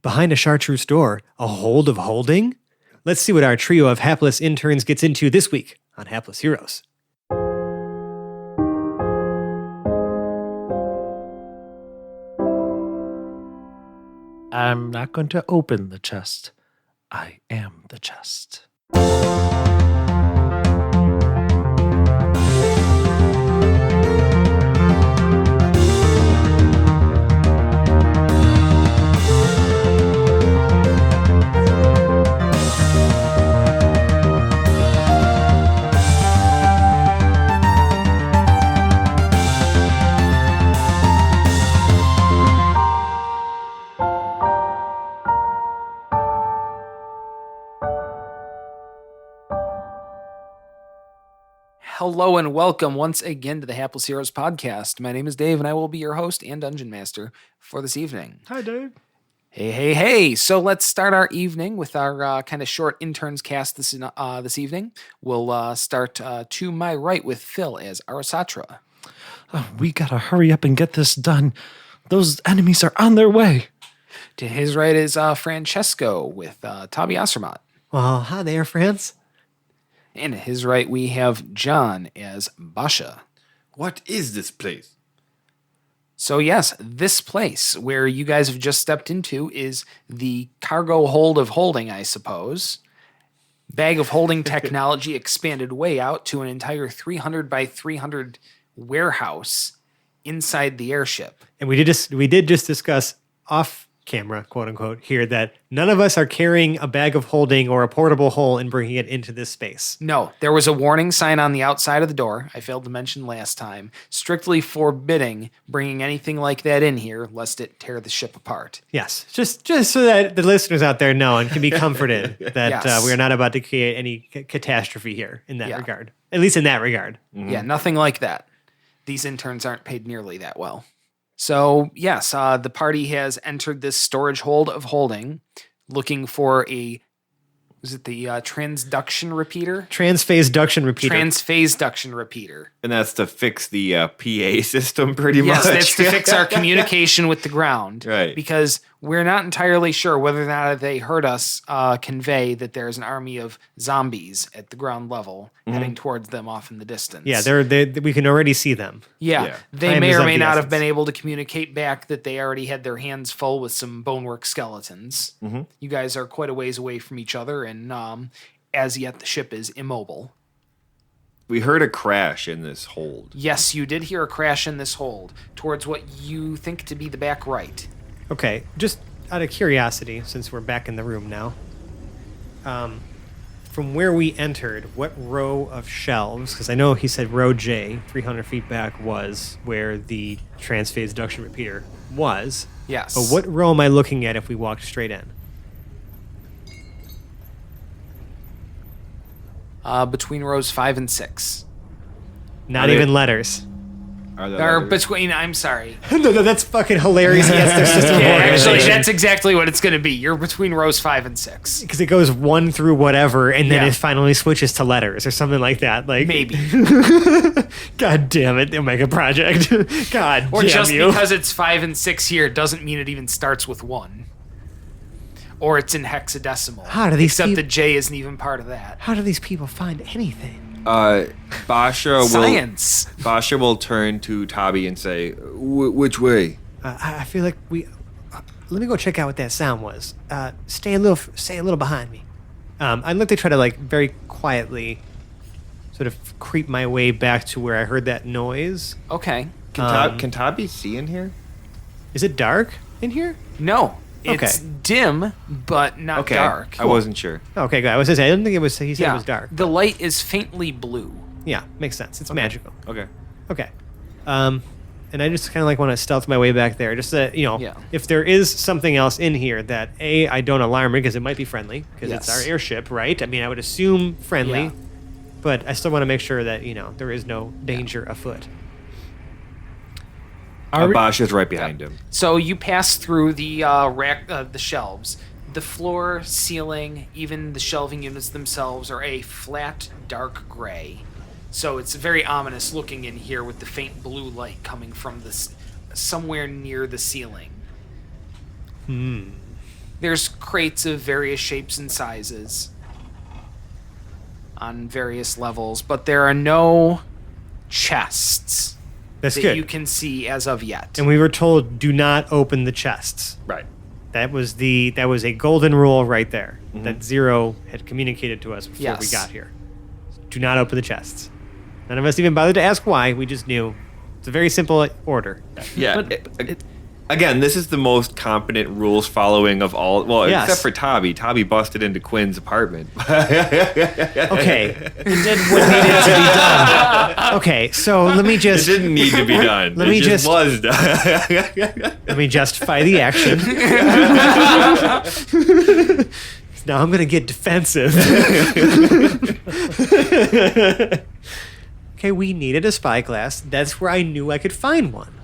behind a chartreuse door, a hold of holding? Let's see what our trio of hapless interns gets into this week on Hapless Heroes. I'm not going to open the chest. I am the chest. Hello and welcome once again to the Hapless Heroes podcast. My name is Dave and I will be your host and dungeon master for this evening. Hi, Dave. Hey. So let's start our evening with our kind of short interns cast this evening. We'll start to my right with Phil as Arasatra. Oh, we gotta hurry up and get this done. Those enemies are on their way. To his right is Francesco with Tabi Asermat. Well, hi there, friends. And to his right we have John as Basha. What is this place? So yes, this place where you guys have just stepped into is the cargo hold of holding, I suppose. Bag of holding technology expanded way out to an entire 300 by 300 warehouse inside the airship. And we did just discuss off camera, quote unquote, here that none of us are carrying a bag of holding or a portable hole and bringing it into this space. No, there was a warning sign on the outside of the door, I failed to mention last time, strictly forbidding bringing anything like that in here, lest it tear the ship apart. Yes, just so that the listeners out there know and can be comforted that Yes. we are not about to create any catastrophe here in that regard. At least in that regard. Mm-hmm. Yeah, nothing like that. These interns aren't paid nearly that well. So, yes, the party has entered this storage hold of holding, looking for the transduction repeater? Transphase duction repeater. Transphase duction repeater. And that's to fix the PA system pretty Yes, much. that's to fix our communication with the ground. Right. Because we're not entirely sure whether or not they heard us convey that there's an army of zombies at the ground level heading towards them off in the distance. Yeah, we can already see them. Yeah, they Time may is or of may the not have essence. been able to communicate back that they already had their hands full with some bonework skeletons. You guys are quite a ways away from each other, and as yet the ship is immobile. We heard a crash in this hold. Yes, you did hear a crash in this hold towards what you think to be the back right. Okay, just out of curiosity, since we're back in the room now, from where we entered, what row of shelves, because I know he said row J, 300 feet back, was where the transphase duction repeater was. Yes. But what row am I looking at if we walked straight in? Between rows 5 and 6. Not Are even they- letters. Are there Or letters? between, I'm sorry. No, that's fucking hilarious. Yes, their system of Yeah, actually, organization. that's exactly what it's going to be. You're between rows 5 and 6. Because it goes 1 through whatever, and then Yeah. it finally switches to letters or something like that. Like Maybe. God damn it, Omega Project. God Or damn just you. because it's 5 and 6 here doesn't mean it even starts with 1. Or it's in hexadecimal. How do these Except peop- that J isn't even part of that. How do these people find anything? Basha Science. will turn to Tabi and say, which way? I feel like let me go check out what that sound was. Stay a little behind me. I'd like to try to very quietly sort of creep my way back to where I heard that noise. Okay. Can Tabi see in here? Is it dark in here? No. It's Okay. dim, but not Okay. dark. I wasn't sure. Okay, good. I was gonna say I didn't think it was. He said it was dark. The light is faintly blue. Yeah, makes sense. It's magical. Okay. Okay. And I just kind of want to stealth my way back there, just so that, Yeah. if there is something else in here that I don't alarm me because it might be friendly because it's Yes. our airship, right? I mean, I would assume friendly, Yeah. but I still want to make sure that there is no danger afoot. Basha's right behind him. So you pass through the rack, the shelves. The floor, ceiling, even the shelving units themselves are a flat, dark gray. So it's very ominous looking in here with the faint blue light coming from this somewhere near the ceiling. There's crates of various shapes and sizes on various levels, but there are no chests That's that good. you can see as of yet. And we were told, do not open the chests. Right. That was a golden rule right there that Zero had communicated to us before we Yes. got here. Do not open the chests. None of us even bothered to ask why. We just knew. It's a very simple order. Yeah. Again, this is the most competent rules following of all. Well, Yes. except for Tabby. Tabby busted into Quinn's apartment. Okay. It did what needed to be done. Okay. So let me It just didn't need to be done. Let me it just just- was done. let me justify the action. Now I'm gonna get defensive. Okay, we needed a spyglass. That's where I knew I could find one.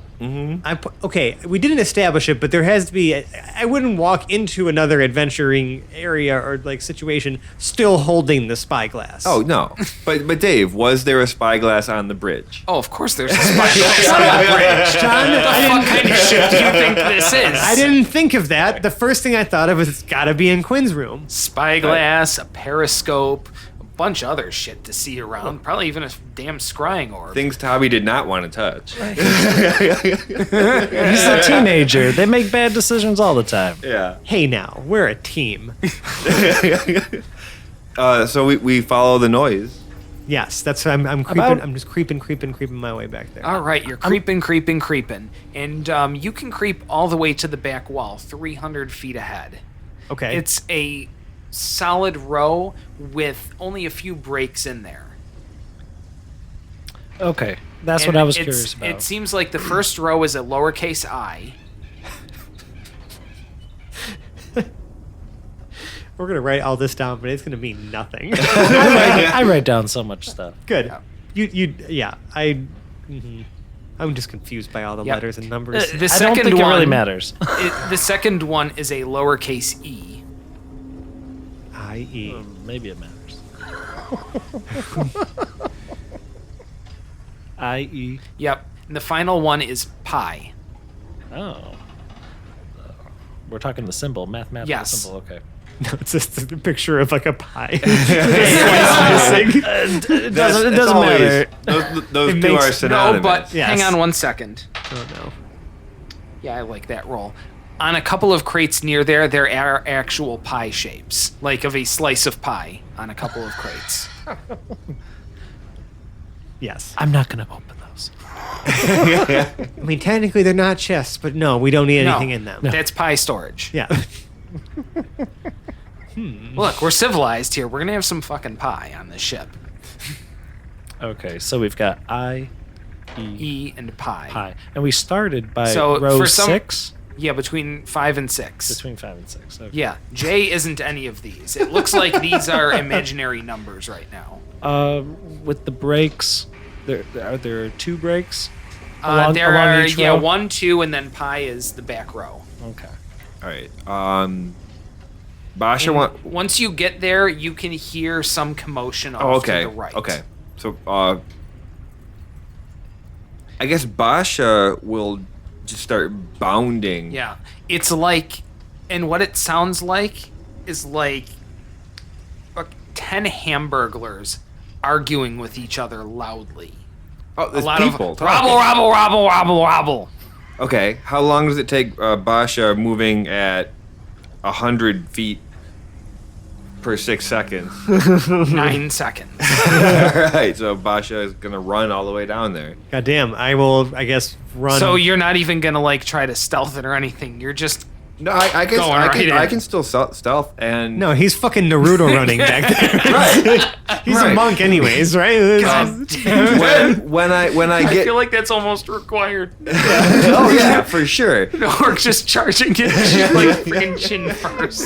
Okay, we didn't establish it, but there has to be. I wouldn't walk into another adventuring area or like situation still holding the spyglass. Oh no, but Dave, was there a spyglass on the bridge? Oh, of course there's a spyglass on the bridge. John, What kind of ship do you think this is? I didn't think of that. The first thing I thought of was it's got to be in Quinn's room. Spyglass, a periscope, a bunch of other shit to see around. Probably even a damn scrying orb. Things Tabby did not want to touch. He's a teenager. They make bad decisions all the time. Yeah. Hey, now we're a team. So we follow the noise. Yes, that's I'm creeping. About- I'm just creeping my way back there. All right, you're creeping. And you can creep all the way to the back wall, 300 feet ahead. Okay. It's a solid row with only a few breaks in there. Okay, that's And what I was it's- curious about. It seems like the first row is a lowercase I. We're gonna write all this down, but it's gonna mean nothing. I write down so much stuff. Good. Yeah. I'm just confused by all the Yep. letters and numbers. The I don't second think it really one- matters. The second one is a lowercase e. I-E. Maybe it matters. I-E. Yep. And the final one is pi. Oh. We're talking the symbol, mathematical Yes. symbol. Okay. No, it's just a picture of like a pie. It doesn't matter. Those It two makes- are No, synonymous. but Yes. hang on one second. Oh no. Yeah, I like that roll. On a couple of crates near there are actual pie shapes, like of a slice of pie on a couple of crates. Yes. I'm not going to open those. I mean, technically they're not chests, but no, we don't need anything No, in them. That's pie storage. Yeah. Look, we're civilized here. We're going to have some fucking pie on this ship. Okay, so we've got I, E, E and pi. pi. And we started by So row for some- 6? Yeah, between 5 and 6. Between 5 and 6. Okay. Yeah, J isn't any of these. It looks like these are imaginary numbers right now. With the breaks, are there 2 breaks? There along are, each yeah, row? 1, 2, and then pi is the back row. Okay. All right. Basha And want. once you get there, you can hear some commotion off Oh, okay. to the right. Okay. So, I guess Basha will just start bounding. Yeah. It's like, and what it sounds like is like 10 hamburglers arguing with each other loudly. Oh, A there's lot people. of talking. rabble. Okay. How long does it take Basha moving at 100 feet per 6 seconds? 9 seconds. All right. So Basha is gonna run all the way down there. Goddamn. I will, I guess, run. So you're not even gonna like try to stealth it or anything. You're just No, I can. Going I right can. in. I can still stealth and. No, he's fucking Naruto running back there. Right. He's a Right. monk, anyways, right? God damn. when I I get. feel like that's almost required. Oh yeah, for sure. Or just charging it like freaking chin first.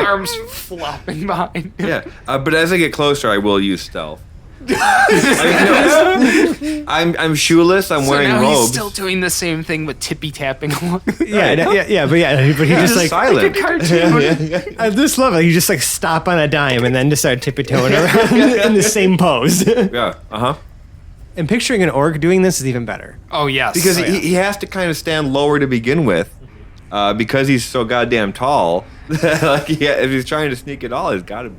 Arms flopping behind. Yeah, but as I get closer, I will use stealth. I mean, no, I'm shoeless. I'm So wearing now robes. he's still doing the same thing with tippy tapping along. but he just like silent. Cartoon. I just love it. You just like stop on a dime and then just start tippy-toeing around in the same pose. Yeah. And picturing an orc doing this is even better. Oh yes. Because he has to kind of stand lower to begin with, because he's so goddamn tall. Like, yeah, if he's trying to sneak at all, he's got to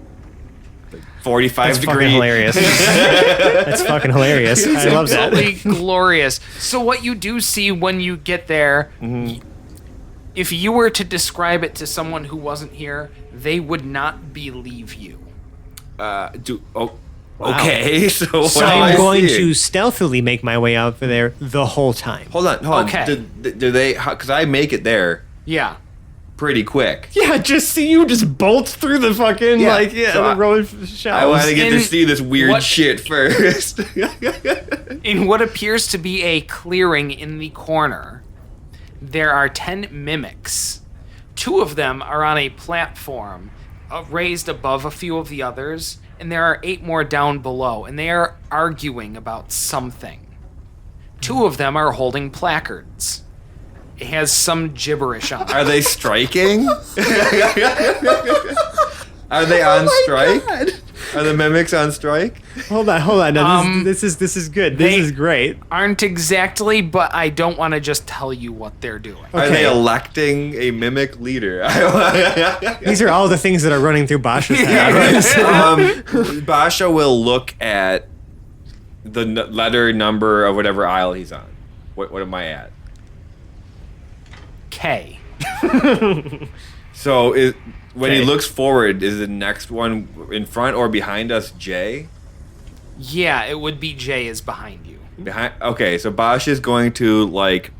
45 That's degree. fucking hilarious. That's fucking hilarious. I love that. Absolutely glorious. So what you do see when you get there, if you were to describe it to someone who wasn't here, they would not believe you. Okay, so what So am I I'm going seeing? to stealthily make my way out there the whole time. Hold on. Okay. Do they? Because I make it there Yeah. pretty quick. Yeah, just see you just bolt through the fucking Yeah, so the row of I shelves. want to get to In see this weird what- shit first. In what appears to be a clearing in the corner, there are 10 mimics. 2 of them are on a platform raised above a few of the others, and there are 8 more down below, and they are arguing about something. 2 of them are holding placards. It has some gibberish on it. Are they striking? Are they on strike? Are the mimics on strike? Hold on. Now, this is good. This is great. Aren't exactly, but I don't want to just tell you what they're doing. Are they Okay. electing a mimic leader? These are all the things that are running through Bosch's head. Basha will look at the letter number of whatever aisle he's on. What am I at? K. So when he Okay. looks forward, is the next one in front or behind us J? Yeah, it would be J is behind you. Behind. Okay, so Basha is going to like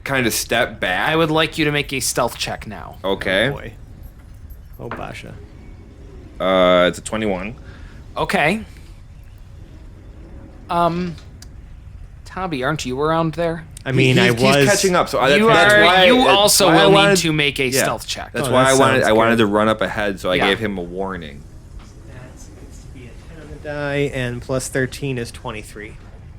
kind of step back. I would like you to make a stealth check now. Okay. Oh boy. Oh, Basha. It's a 21. Okay. Tabby, aren't you around there? I mean, he's was catching up. So You also will need to make a yeah, stealth check. That's Oh, why that I wanted. sounds I wanted good. to run up ahead, so I Yeah. gave him a warning. That's gets to be a 10 on the die, and plus 13 is 23.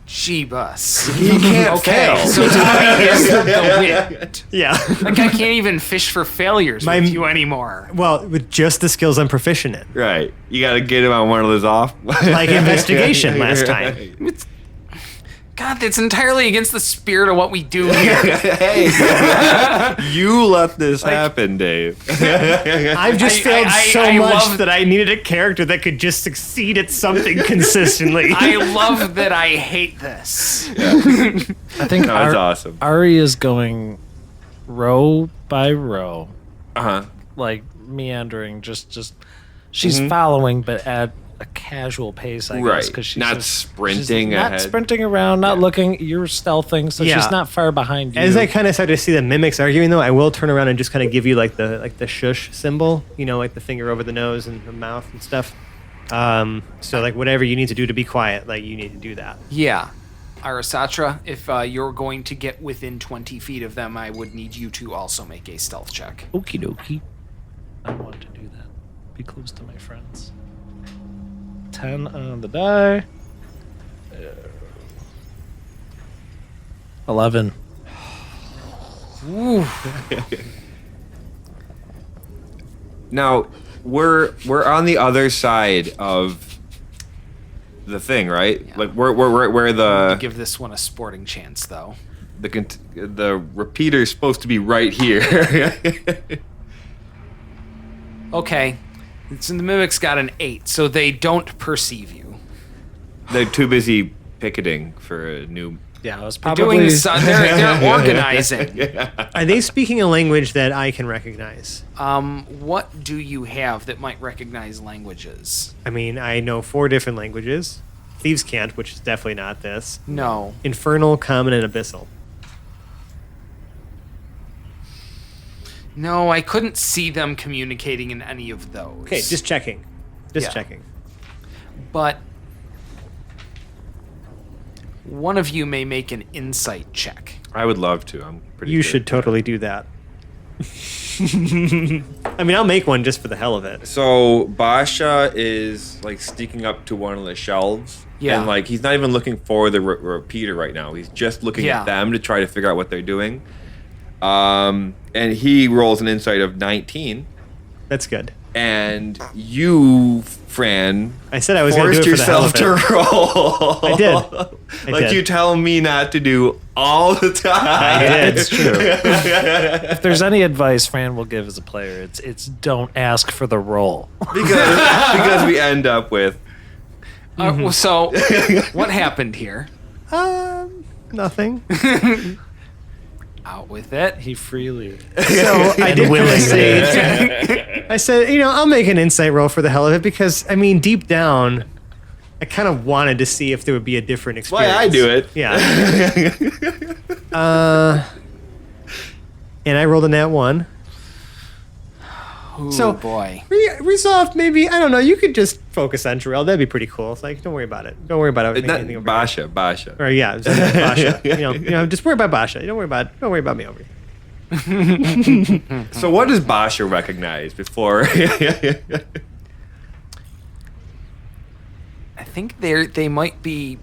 Jeebus. He can't Okay, fail. so Tabby is the wit. Yeah. Like I can't even fish for failures My- with you anymore. Well, with just the skills I'm proficient in. Right. You got to get him on one of those off. Like investigation last time. God, that's entirely against the spirit of what we do here. Hey, you let this happen, Dave. I've just I- failed I- so I much love- that I needed a character that could just succeed at something consistently. I love that I hate this. I think No, it's awesome. Ari is going row by row, Uh-huh. like meandering. Just she's following, but at a casual pace, I guess, Right. because she's Not just- sprinting she's not ahead. sprinting around, not looking. You're stealthing, so Yeah. she's not far behind you. As I kind of start to see the mimics arguing, though, I will turn around and just kind of give you like the shush symbol, you know, like the finger over the nose and the mouth and stuff. So like whatever you need to do to be quiet, like you need to do that. Yeah. Arasatra, if you're going to get within 20 feet of them, I would need you to also make a stealth check. Okie dokie. I want to do that. Be close to my friends. 10 on the die. 11. Now, we're on the other side of the thing, right? Yeah. Like where To the give this one a sporting chance, though. the repeater is supposed to be right here. Okay. So the mimics got an 8, so they don't perceive you. They're too busy picketing for a new. Yeah, I was They're probably doing they're organizing. Are they speaking a language that I can recognize? What do you have that might recognize languages? I mean, I know 4 different languages. Thieves can't, which is definitely not this. No. Infernal, Common, and Abyssal. No, I couldn't see them communicating in any of those. Okay, just checking. Just Yeah. checking. But one of you may make an insight check. I would love to. I'm pretty. You good. should totally do that. I mean, I'll make one just for the hell of it. So Basha is like sneaking up to one of the shelves. Yeah. And like he's not even looking for the repeater right now. He's just looking Yeah. at them to try to figure out what they're doing. And he rolls an insight of 19. That's good. and you, Fran, I said I was going to do it forced for the hell of yourself it. to roll. I did. Like did. you tell me not to do all the time. It's true. If there's any advice Fran will give as a player, it's don't ask for the roll. because we end up with Well, so, what happened here? Nothing. Out with it. He freely. So I did say, I said, I'll make an insight roll for the hell of it because, I mean, deep down, I kind of wanted to see if there would be a different experience. why I do it. Yeah. And I rolled a nat 1. Ooh, So- boy. Resolved, maybe, I don't know, you could just focus on Jarrell. That'd be pretty cool. It's like, don't worry about it. Don't worry about it. Not anything over here. Basha. Or yeah, Basha. Just worry about Basha. Don't worry about me over here. So what does Basha recognize before? I think they might be.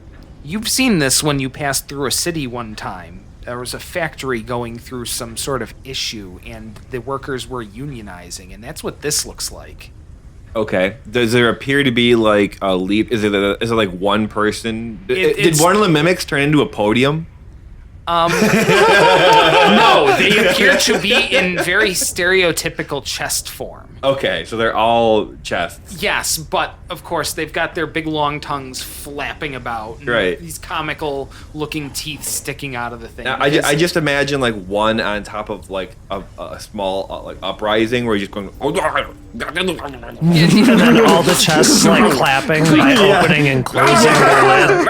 You've seen this when you passed through a city one time. There was a factory going through some sort of issue, and the workers were unionizing, and that's what this looks like. Okay. Does there appear to be like a leap? Is it like one person? Did it's- one of the mimics turn into a podium? No, they appear to be in very stereotypical chest form. Okay, so they're all chests. Yes, but of course they've got their big long tongues flapping about. And Right. These comical looking teeth sticking out of the thing. Now, I just imagine like one on top of like a small like uprising where you're just going. And then all the chests like clapping by opening and closing their lid.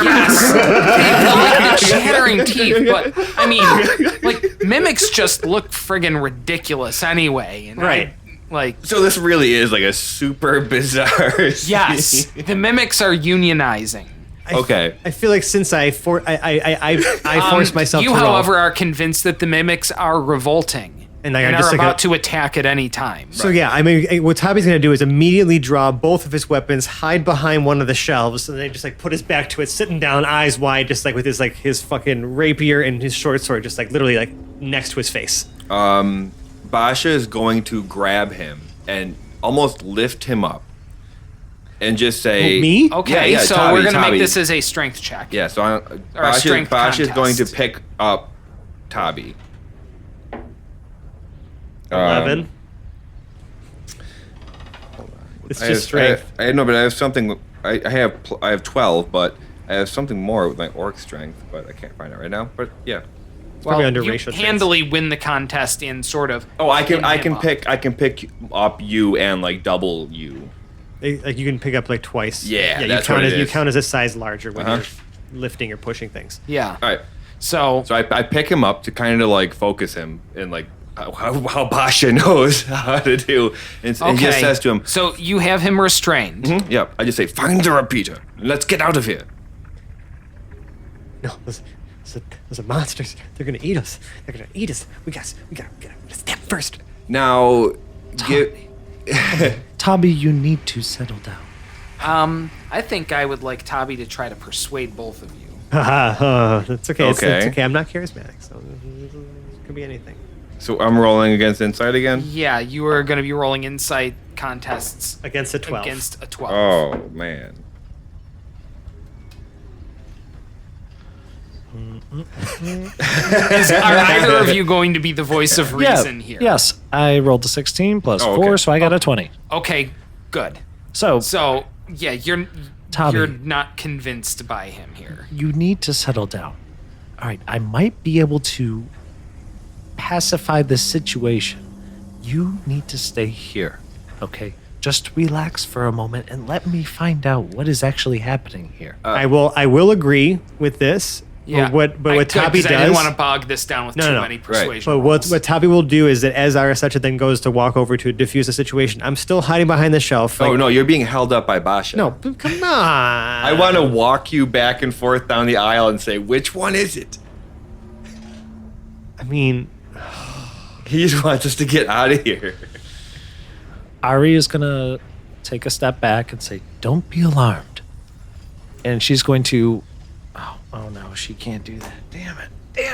Yes, they've got chattering teeth, but I mean, like mimics just look friggin' ridiculous anyway. And Right. So this really is like a super bizarre. Yes, scene. the mimics are unionizing. Okay. I feel like since I forced myself You, to roll, however, are convinced that the mimics are revolting And I and just are like about a- to attack at any time. So yeah, I mean, what Tabby's gonna do is immediately draw both of his weapons, hide behind one of the shelves, and then just like put his back to it, sitting down, eyes wide, just like with his fucking rapier and his short sword, just like literally like next to his face. Basha is going to grab him and almost lift him up, and just say, Me? Okay, Yeah, so Tabby, we're gonna Tabby. make this as a strength check. Yeah, so Or a Basha strength is going to contest. pick up Tabby. 11. It's just strength. I know, but I have something. I have 12, but I have something more with my orc strength, but I can't find it right now. But yeah. probably under you racial traits. handily win the contest in sort of. Oh, I pin him can up. pick up you and like double you. Like you can pick up like twice. Yeah, you that's count what as it you is. count as a size larger when Uh-huh. you're lifting or pushing things. Yeah. All right. So So I pick him up to kind of like focus him and like how Basha knows how to do, and he just says to him, So you have him restrained. "Yep." I just say, "Find the repeater. Let's get out of here." No, those are monsters. They're gonna eat us. They're gonna eat us. We gotta step first. Now, give. Tabby, you need to settle down. I think I would like Tabby to try to persuade both of you. That's okay. It's Okay. okay. I'm not charismatic, so it could be anything. So I'm rolling against insight again. Yeah, you are going to be rolling insight contests Against a 12. against a 12. Oh man. Are either of you going to be the voice of reason here? Yes, I rolled a 16 plus Oh, 4, okay. so I got a 20. Okay, good. So, So, yeah, you're Tabby. not convinced by him here. you need to settle down. All right, I might be able to pacify the situation. You need to stay here, okay? Just relax for a moment and let me find out what is actually happening here. I will agree with this. Yeah. But what good, Tabby 'cause does. I didn't want to bog this down with No, too no, no. many persuasion But rolls. what Tabby will do is that as Arasacha then goes to walk over to diffuse the situation, I'm still hiding behind the shelf. Oh like- no, you're being held up by Basha. No, come on. I want to walk you back and forth down the aisle and say, which one is it? I mean, He just wants us to get out of here. Ari is going to take a step back and say, "Don't be alarmed." And she's going to oh no, she can't do that. Damn it.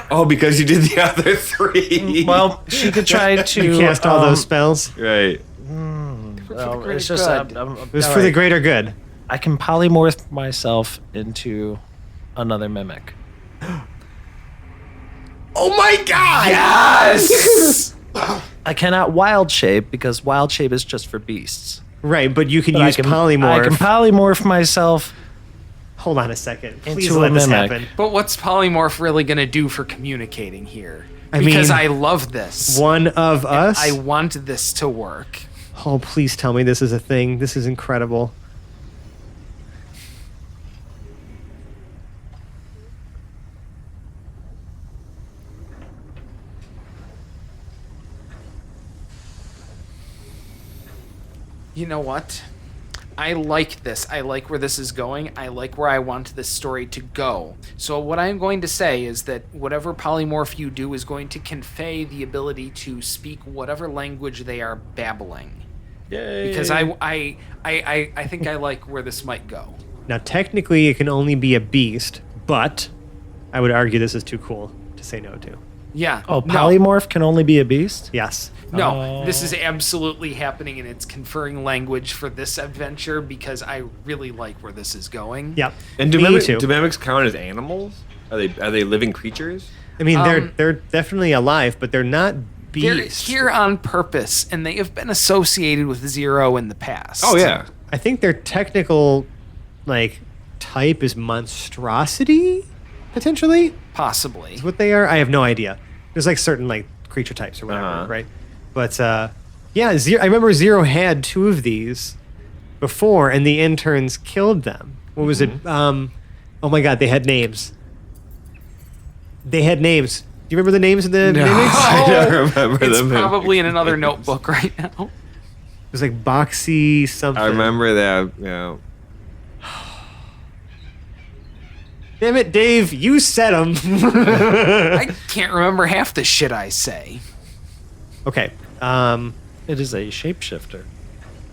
Oh, because you did the other three. Well, she could try to you cast all those spells. right. No, greater it's just good. It was for the greater good. I can polymorph myself into another mimic. Oh my god! Yes. I cannot wild shape because wild shape is just for beasts. Right, but you can But use polymorph. I can polymorph myself. Hold on a second. Please Into a let this mimic. happen. But what's polymorph really going to do for communicating here? I Because mean, I love this. One of us? I want this to work. Oh, please tell me this is a thing. This is incredible. You know what? I like this. I like where this is going. I like where I want this story to go. So what I'm going to say is that whatever polymorph you do is going to convey the ability to speak whatever language they are babbling. Yay. Because I think I like where this might go. Now, technically, it can only be a beast, but I would argue this is too cool to say no to. Yeah. Oh, no. polymorph can only be a beast? Yes. No, this is absolutely happening, and it's conferring language for this adventure because I really like where this is going. Yep. And do, Me too. do mimics count as animals? Are they living creatures? I mean, they're definitely alive, but they're not They're beasts. here on purpose, and they have been associated with Zero in the past. Oh yeah. I think their technical, type is monstrosity, potentially. Possibly. Is what they are. I have no idea. There's certain creature types or whatever, Uh-huh. right? But yeah, Zero. I remember Zero had 2 of these before, and the interns killed them. What was it? Oh my god, they had names. They had names. Do you remember the names of the mimics? I don't remember It's them. probably in another notebook right now. It was Boxy something. I remember that. Yeah. Damn it, Dave! You said them. I can't remember half the shit I say. Okay. It is a shapeshifter.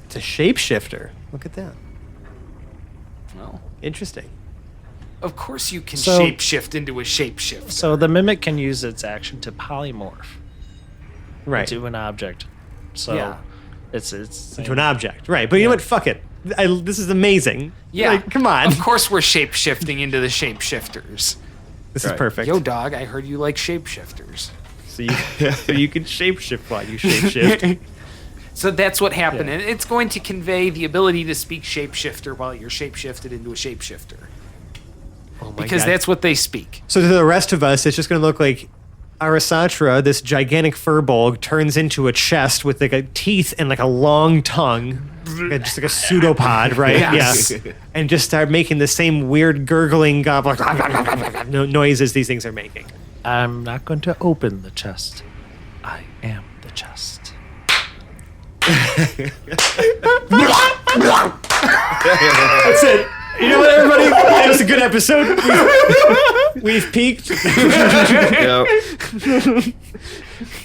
It's a shapeshifter. Look at that. Well, Interesting. of course you can So- shapeshift into a shapeshifter. So the mimic can use its action to polymorph Right. into an object. So Yeah. it's Into an object. Right. But you know what? Fuck it. This is amazing. Yeah. Come on. Of course we're shapeshifting into the shapeshifters. This is Right. perfect. Yo, dog, I heard you like shapeshifters. So you can shapeshift while you shapeshift. So that's what happened. Yeah. And it's going to convey the ability to speak shapeshifter while you're shapeshifted into a shapeshifter. Oh my Because God. that's what they speak. So to the rest of us, it's just going to look like Arasatra, this gigantic furbolg, turns into a chest with a teeth and a long tongue, just like a pseudopod, right? Yes. Yeah. And just start making the same weird gurgling goblin noises these things are making. I'm not going to open the chest. I am the chest. That's it. You know what, everybody? That was a good episode. We've peaked. Yeah.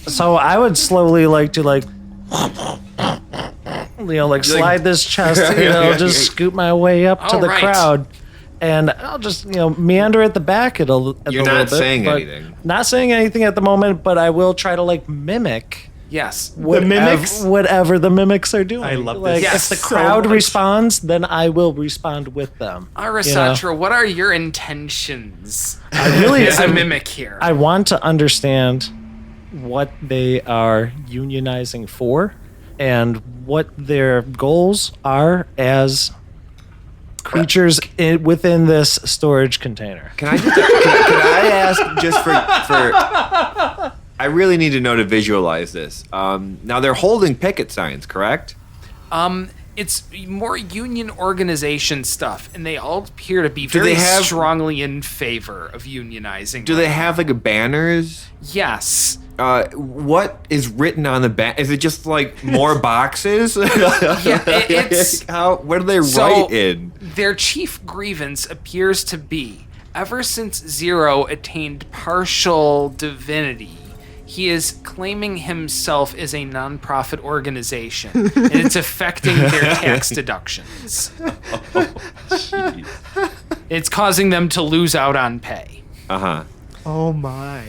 So I would slowly slide this chest, just scoot my way up to All the right. crowd. And I'll just, meander at the back at You're a little not bit, saying but anything. Not saying anything at the moment, but I will try to mimic Yes. mimics? whatever the mimics are doing. I love this Yes, If the so crowd much. responds, then I will respond with them. Arasatra, what are your intentions I really as a mimic here? I want to understand what they are unionizing for and what their goals are as creatures within this storage container. Can I ask just for I really need to know to visualize this. Now they're holding picket signs, correct? It's more union organization stuff, and they all appear to be Do very they have- strongly in favor of unionizing. Do they have banners? Yes. What is written on the back? Is it just more boxes? it's- What do they So, write in? their chief grievance appears to be, ever since Zero attained partial divinity, he is claiming himself as a non-profit organization, and it's affecting their tax deductions. It's causing them to lose out on pay. Uh huh. Oh my.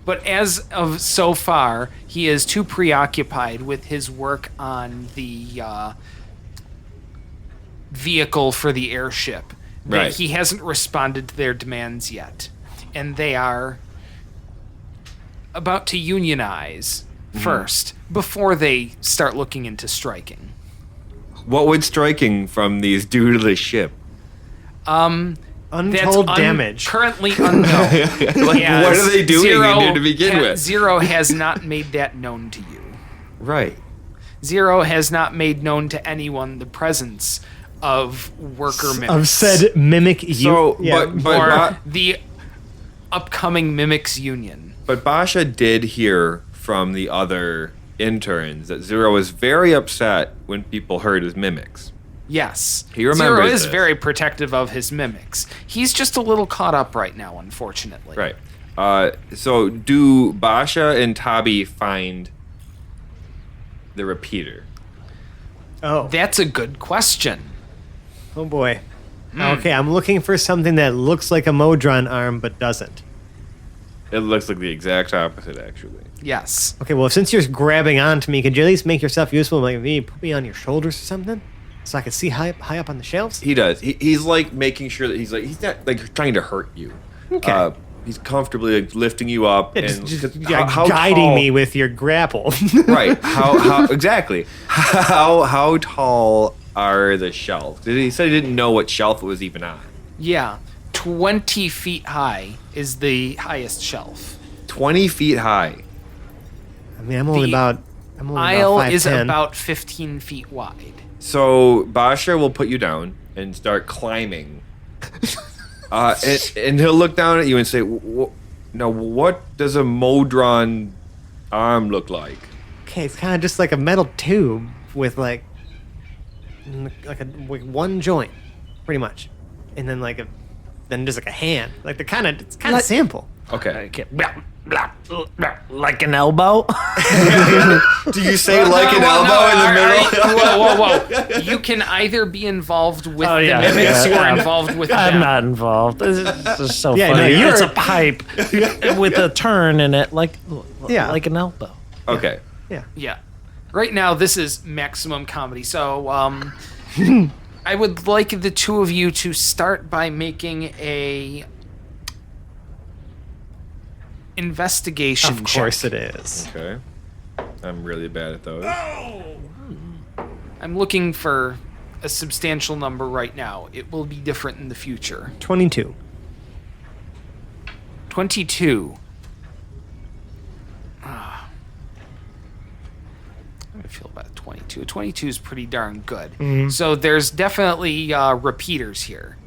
But as of so far, he is too preoccupied with his work on the vehicle for the airship that Right. he hasn't responded to their demands yet. And they are about to unionize first before they start looking into striking. What would striking from these do to the ship? Untold damage. Currently unknown. Like, Yes, what are they doing in here to begin with? Zero has not made that known to you. Right. Zero has not made known to anyone the presence of worker mimics. Of said mimic So, yeah. or the upcoming Mimics Union. But Basha did hear from the other interns that Zero was very upset when people heard his mimics. Yes. He remembers Zero is this. very protective of his mimics. He's just a little caught up right now, unfortunately. Right. So do Basha and Tabi find the repeater? Oh. That's a good question. Oh boy. Okay, I'm looking for something that looks like a Modron arm but doesn't. It looks like the exact opposite, actually. Yes. Okay, well, since you're grabbing onto me, could you at least make yourself useful? Like maybe put me on your shoulders or something, so I can see high up on the shelves. He does. He's like making sure that he's not like trying to hurt you. Okay. He's comfortably like, lifting you up Yeah, and just how guiding tall- me with your grapple. Right. How exactly? How tall are the shelves? He said he didn't know what shelf it was even on. Yeah. 20 feet high is the highest shelf. 20 feet high. I mean, I'm only The about Aisle is 5'10". about 15 feet wide. So Basha will put you down and start climbing. And he'll look down at you and say, "Now, what does a Modron arm look like?" Okay, it's kind of just like a metal tube with like one joint, pretty much, and then then just like a hand. Like it's kind of simple. Okay. Like an elbow? Do you say like an elbow in the middle? Whoa. You can either be involved with Oh, the yeah, mimics yeah. or involved with I'm them. not involved. This is so Yeah, no, funny. you're- It's a pipe with a turn in it, like an elbow. Okay. Yeah. Right now, this is maximum comedy. So, I would like the two of you to start by making a investigation Of course check. it is. Okay. I'm really bad at those. I'm looking for a substantial number right now. It will be different in the future. 22. 22. How do I feel about 22? 22 is pretty darn good. So there's definitely repeaters here.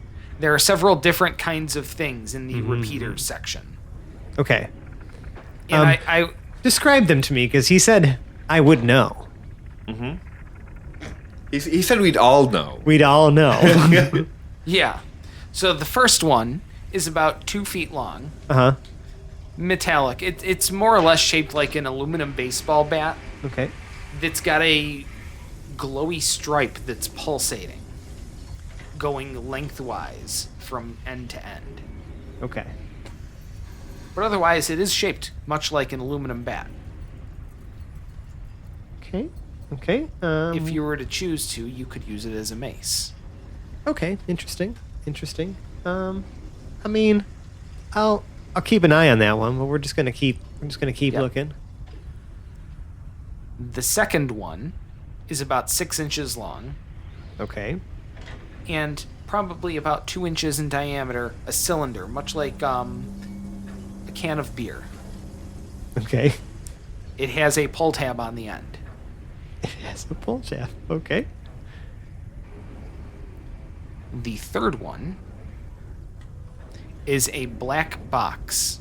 There are several different kinds of things in the repeaters section. Okay. And I Describe them to me, because he said I would know. He said we'd all know. We'd all know. yeah. So the first one is about 2 feet long, Uh-huh. metallic. It's more or less shaped like an aluminum baseball bat. Okay. That's got a glowy stripe that's pulsating, going lengthwise from end to end. Okay. But otherwise, it is shaped much like an aluminum bat. Okay. Okay. If you were to choose to, you could use it as a mace. Okay. Interesting. I mean, I'll keep an eye on that one, but we're just gonna keep Yep. looking. The second one is about 6 inches long Okay. and probably about 2 inches in diameter, a cylinder, much like a can of beer. Okay. It has a pull tab on the end. It has a pull shaft. Okay. The third one is a black box.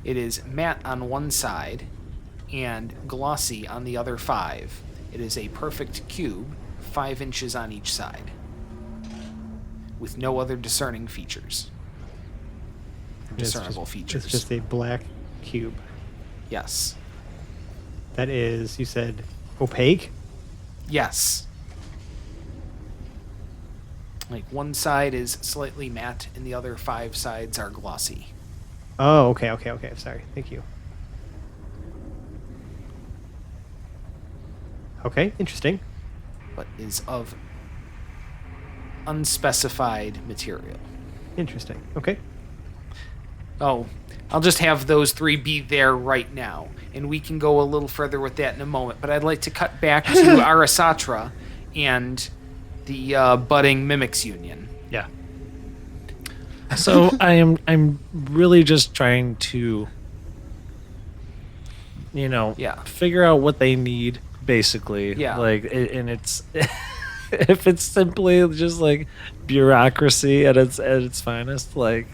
It is matte on one side and glossy on the other 5. It is a perfect cube, 5 inches on each side, with no other discerning features. Discernible features. It's just a black cube. Yes. That is, you said, opaque? Yes. Like one side is slightly matte and the other 5 sides are glossy. Oh, okay. Sorry. Thank you. Okay, interesting. but is of unspecified material. Interesting. Okay. Oh, I'll just have those 3 be there right now, and we can go a little further with that in a moment. But I'd like to cut back to Arasatra and the budding Mimics Union. Yeah. So I'm really just trying to, Yeah. figure out what they need, basically. Yeah. And it's if it's simply just like bureaucracy at its finest, I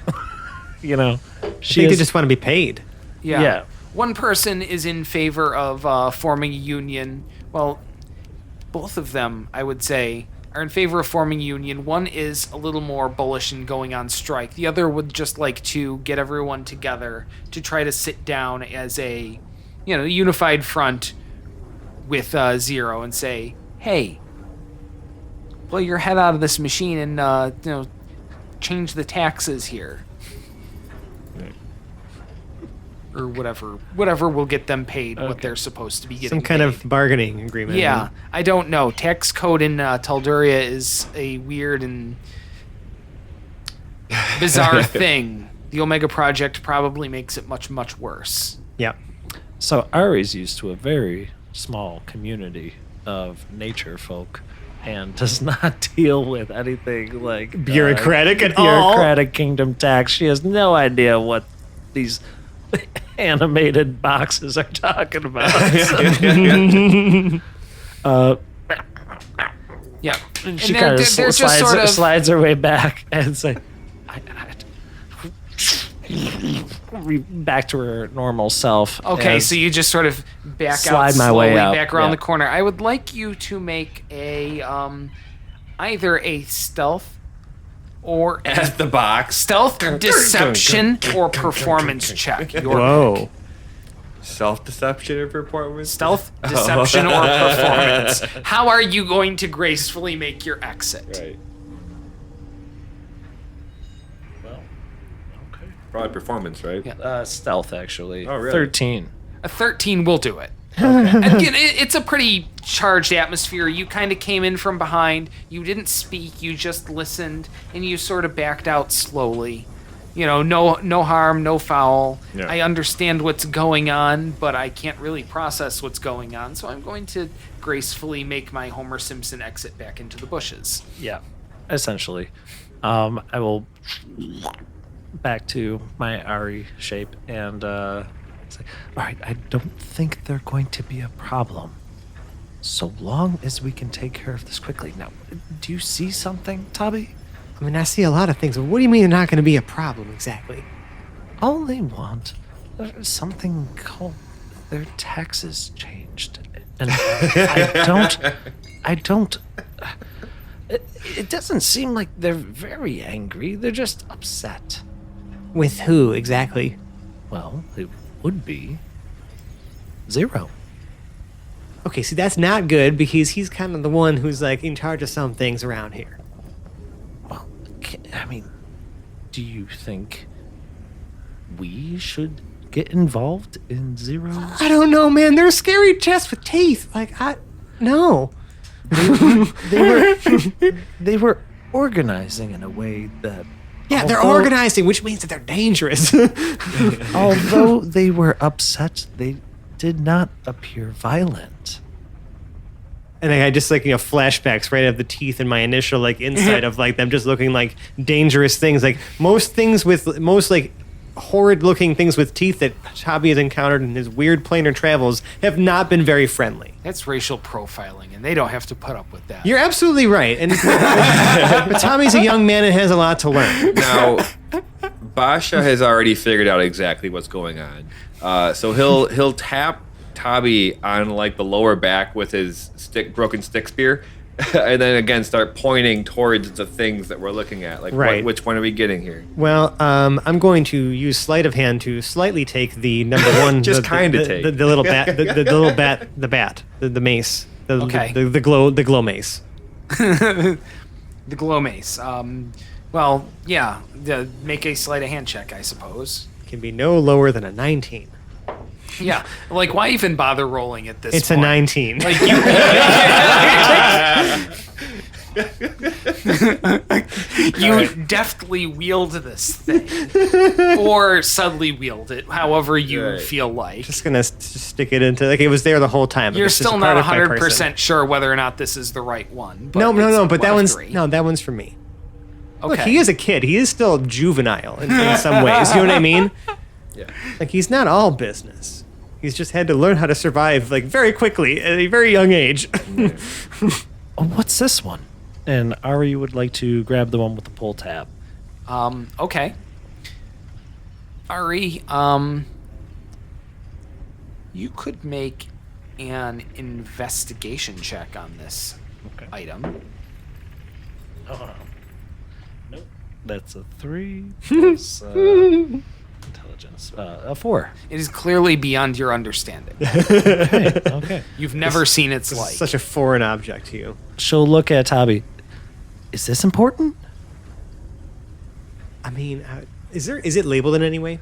think they is- just want to be paid. Yeah. One person is in favor of forming a union. Well, both of them, I would say, are in favor of forming a union. One is a little more bullish and going on strike. The other would just like to get everyone together to try to sit down as a, unified front with Zero and say, hey, pull your head out of this machine and, change the taxes here. Or whatever will get them paid what they're supposed to be getting Some kind paid. of bargaining agreement. Yeah, I don't know. Tax code in Talduria is a weird and bizarre thing. The Omega Project probably makes it much, much worse. Yeah. So Ari's used to a very small community of nature folk and does not deal with anything like Bureaucratic at all. bureaucratic kingdom tax. She has no idea what these animated boxes are talking about. Yeah, and She they're- kind of they're just sort of slides her way back and say, back to her normal self. Okay, as- so you just sort of back out Slide my slowly way out, back around yeah. the corner. I would like you to make a either a stealth or As the box. stealth, deception, or performance check. Your Whoa. Self-deception or performance? stealth, deception, or performance. How are you going to gracefully make your exit? Right. Well, okay. Probably performance, right? Yeah. Stealth, actually. Oh, really? 13. A 13 will do it. Again, it's a pretty charged atmosphere. You kind of came in from behind. You didn't speak. You just listened, and you sort of backed out slowly. No harm, no foul. Yeah. I understand what's going on, but I can't really process what's going on. So I'm going to gracefully make my Homer Simpson exit back into the bushes. Yeah, essentially. I will back to my Ari shape and say, all right, I don't think they're going to be a problem. So long as we can take care of this quickly. Now, do you see something, Tubby? I mean, I see a lot of things. But what do you mean they're not going to be a problem exactly? All they want is something called their taxes changed. And I don't, it doesn't seem like they're very angry. They're just upset. With who exactly? Well, it would be Zero. Okay, see, that's not good because he's kind of the one who's like in charge of some things around here. Well, I mean, do you think we should get involved in Zero's? I don't know, man. They're a scary chest with teeth. No. They were organizing in a way that. Yeah, they're although- organizing, which means that they're dangerous. Although they were upset, they did not appear violent. And I just flashbacks right of the teeth and my initial insight of them just looking like dangerous things. Like most horrid looking things with teeth that Chabi has encountered in his weird planar travels have not been very friendly. That's racial profiling, and they don't have to put up with that. You're absolutely right. And but Tommy's a young man and has a lot to learn. Now, Basha has already figured out exactly what's going on. So he'll tap Tabi on the lower back with his broken stick spear, and then again start pointing towards the things that we're looking at. Right. Which one are we getting here? Well, I'm going to use sleight of hand to slightly take the number one. Just the- kinda the- take. the little bat, the little bat, the bat, the mace, Okay. the glow mace. The glow mace. Make a sleight of hand check, I suppose. can be no lower than a 19. Yeah. Like, why even bother rolling at this It's point? a 19. Like, you deftly wield this thing. Or subtly wield it, however you Right. feel like. Just gonna stick it into like it was there the whole time. You're It's just still a part not of my person. 100% sure whether or not this is the right one. But No. it's But that one of one's three. that one's for me. Okay. Look, he is a kid. He is still juvenile in some ways. You know what I mean? Yeah. Like he's not all business. He's just had to learn how to survive like very quickly at a very young age. Oh, what's this one? And Ari would like to grab the one with the pull tab. Okay. Ari, you could make an investigation check on this Okay. item. Nope. That's a 3 plus intelligence. A 4. It is clearly beyond your understanding. Okay. Okay. You've never seen its This like. is such a foreign object to you. She'll look at Tabi. Is this important? I mean, is it labeled in any way?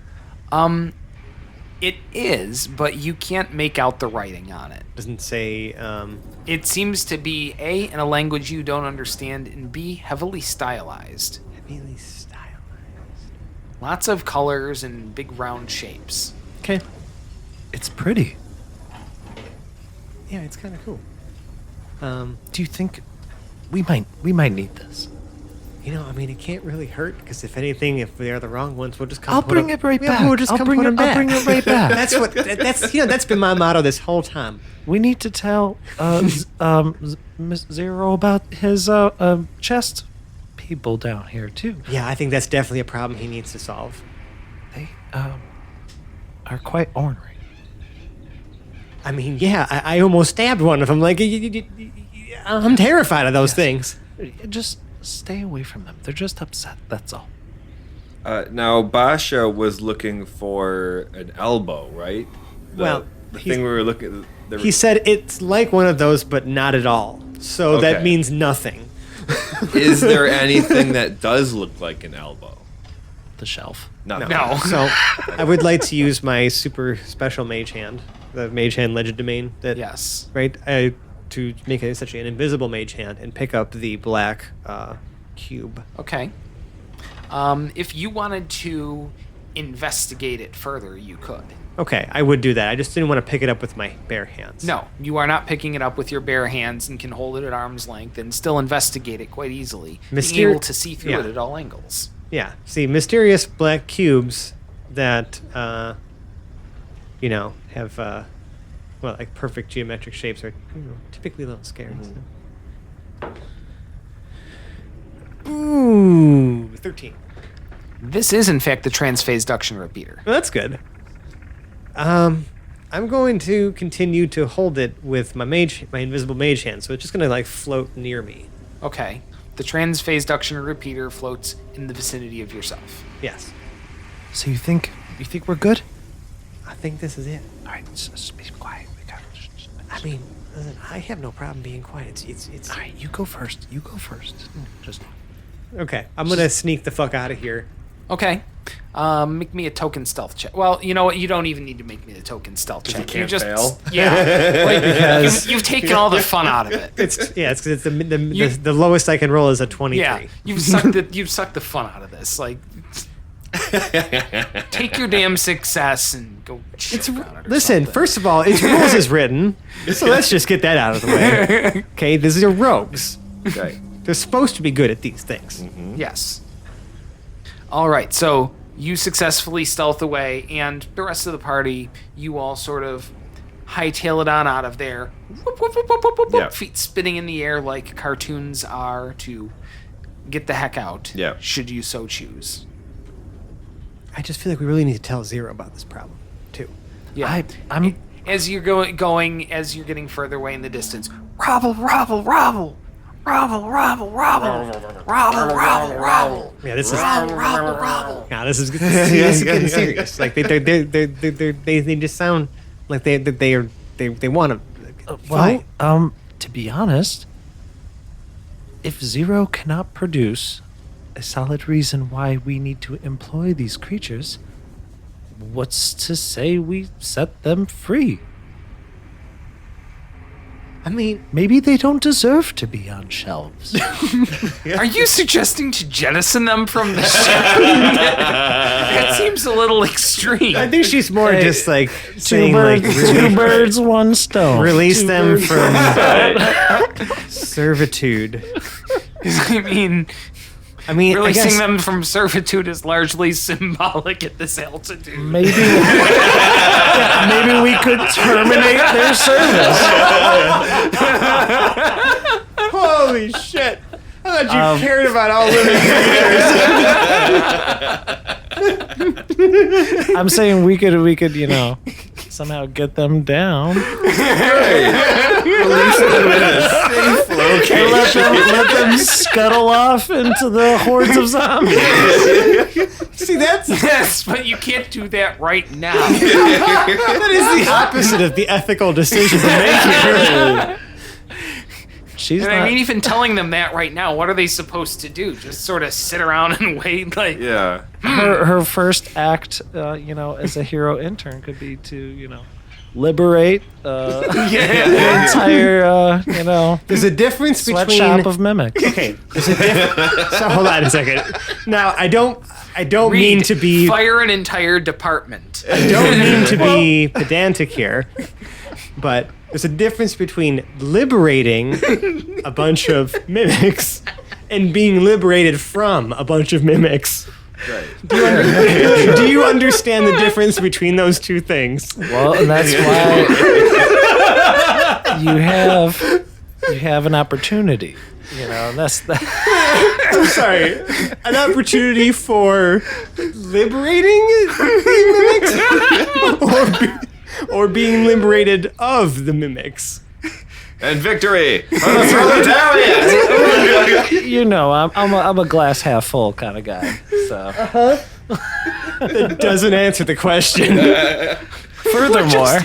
It is, but you can't make out the writing on it. Doesn't say. It seems to be A, in a language you don't understand, and B, heavily stylized. Heavily stylized. Lots of colors and big round shapes. Okay. It's pretty. Yeah, it's kind of cool. Do you think we might need this? You know, I mean, it can't really hurt because if anything, if they are the wrong ones, we'll just come. I'll put bring 'em- it right yeah, back. We'll just I'll come bring put it- 'em I'll back. bring it right back. That's been my motto this whole time. We need to tell Miss Zero about his chest people down here too. Yeah, I think that's definitely a problem he needs to solve. They are quite ornery. I mean, yeah, I almost stabbed one of them. Like, I'm terrified of those things. Just stay away from them. They're just upset. That's all. Now, Basha was looking for an elbow, right? Well, the he's- thing we were looking. He said it's like one of those, but not at all. So that Okay. means nothing. Is there anything that does look like an elbow? The shelf. Nothing. No. So I would like to use my super special mage hand, the mage hand legend domain. That Yes. right to make it essentially an invisible mage hand and pick up the black cube. Okay. If you wanted to investigate it further, you could. Okay, I would do that. I just didn't want to pick it up with my bare hands. No, you are not picking it up with your bare hands and can hold it at arm's length and still investigate it quite easily. Being able to see through Yeah. it at all angles. Yeah. See, mysterious black cubes that have like perfect geometric shapes are typically a little scary. So. Ooh, 13. This is, in fact, the transphasduction repeater. Well, that's good. I'm going to continue to hold it with my invisible mage hand, so it's just gonna like float near me. Okay. The transphasduction repeater floats in the vicinity of yourself. Yes. So you think we're good? I think this is it. All right, just be quiet. We got. I mean, listen, I have no problem being quiet. It's All right, you go first. You go first. Just. okay. I'm gonna sneak the fuck out of here. Okay. Make me a token stealth check. Well, you know what? You don't even need to make me the token stealth check. can't just fail? Yeah. Like, Because- you've taken all the fun out of it. It's because it's the lowest I can roll is a 23. Yeah. You've sucked the fun out of this. Like, take your damn success and go. Listen, first of all, it's rules as written, so let's just get that out of the way. Okay, these are rogues. Okay. They're supposed to be good at these things. Yes. All right, so you successfully stealth away, and the rest of the party, you all sort of hightail it on out of there. Whoop, whoop, whoop, whoop, whoop, whoop, Yeah. Feet spinning in the air like cartoons are to get the heck out, Yeah. should you so choose. I just feel like we really need to tell Zero about this problem, too. Yeah. I'm. As you're going, as you're getting further away in the distance, robble, robble, robble. Robble, robble, robble. Robble, robble, robble. Yeah, this is Robble, robble, robble. yeah, this is getting serious. Like they just sound like they want to fight. Well, to be honest, if Zero cannot produce a solid reason why we need to employ these creatures, what's to say we set them free? I mean, Maybe they don't deserve to be on shelves. Are you suggesting to jettison them from the ship? That seems a little extreme. I think she's more Hey, just like two saying birds, like two birds, one stone. release Two them birds, from one stone. servitude. I mean, I releasing guess, them from servitude is largely symbolic at this altitude. Maybe, yeah, maybe we could terminate their service. holy shit! I thought you cared about all living creatures. I'm saying we could, somehow get them down. Okay. Let them scuttle off into the hordes of zombies. See, that's Yes, but you can't do that right now. that is the opposite of the ethical decision to make here. She's And not. I mean, even telling them that right now, what are they supposed to do? Just sort of sit around and wait? Like, Yeah. her first act, as a hero intern could be to, liberate the entire, There's a difference between sweatshop of mimics. Okay, there's a difference. So hold on a second. Now, I don't mean read, to be fire an entire department. I don't mean to be pedantic here, but there's a difference between liberating a bunch of mimics and being liberated from a bunch of mimics. Right. Do you understand the difference between those two things? Well, and that's why you have an opportunity. That's I'm sorry, an opportunity for liberating the mimics, or being liberated of the mimics. And victory for the proletariat. I'm a glass half full kind of guy. So That doesn't answer the question. furthermore,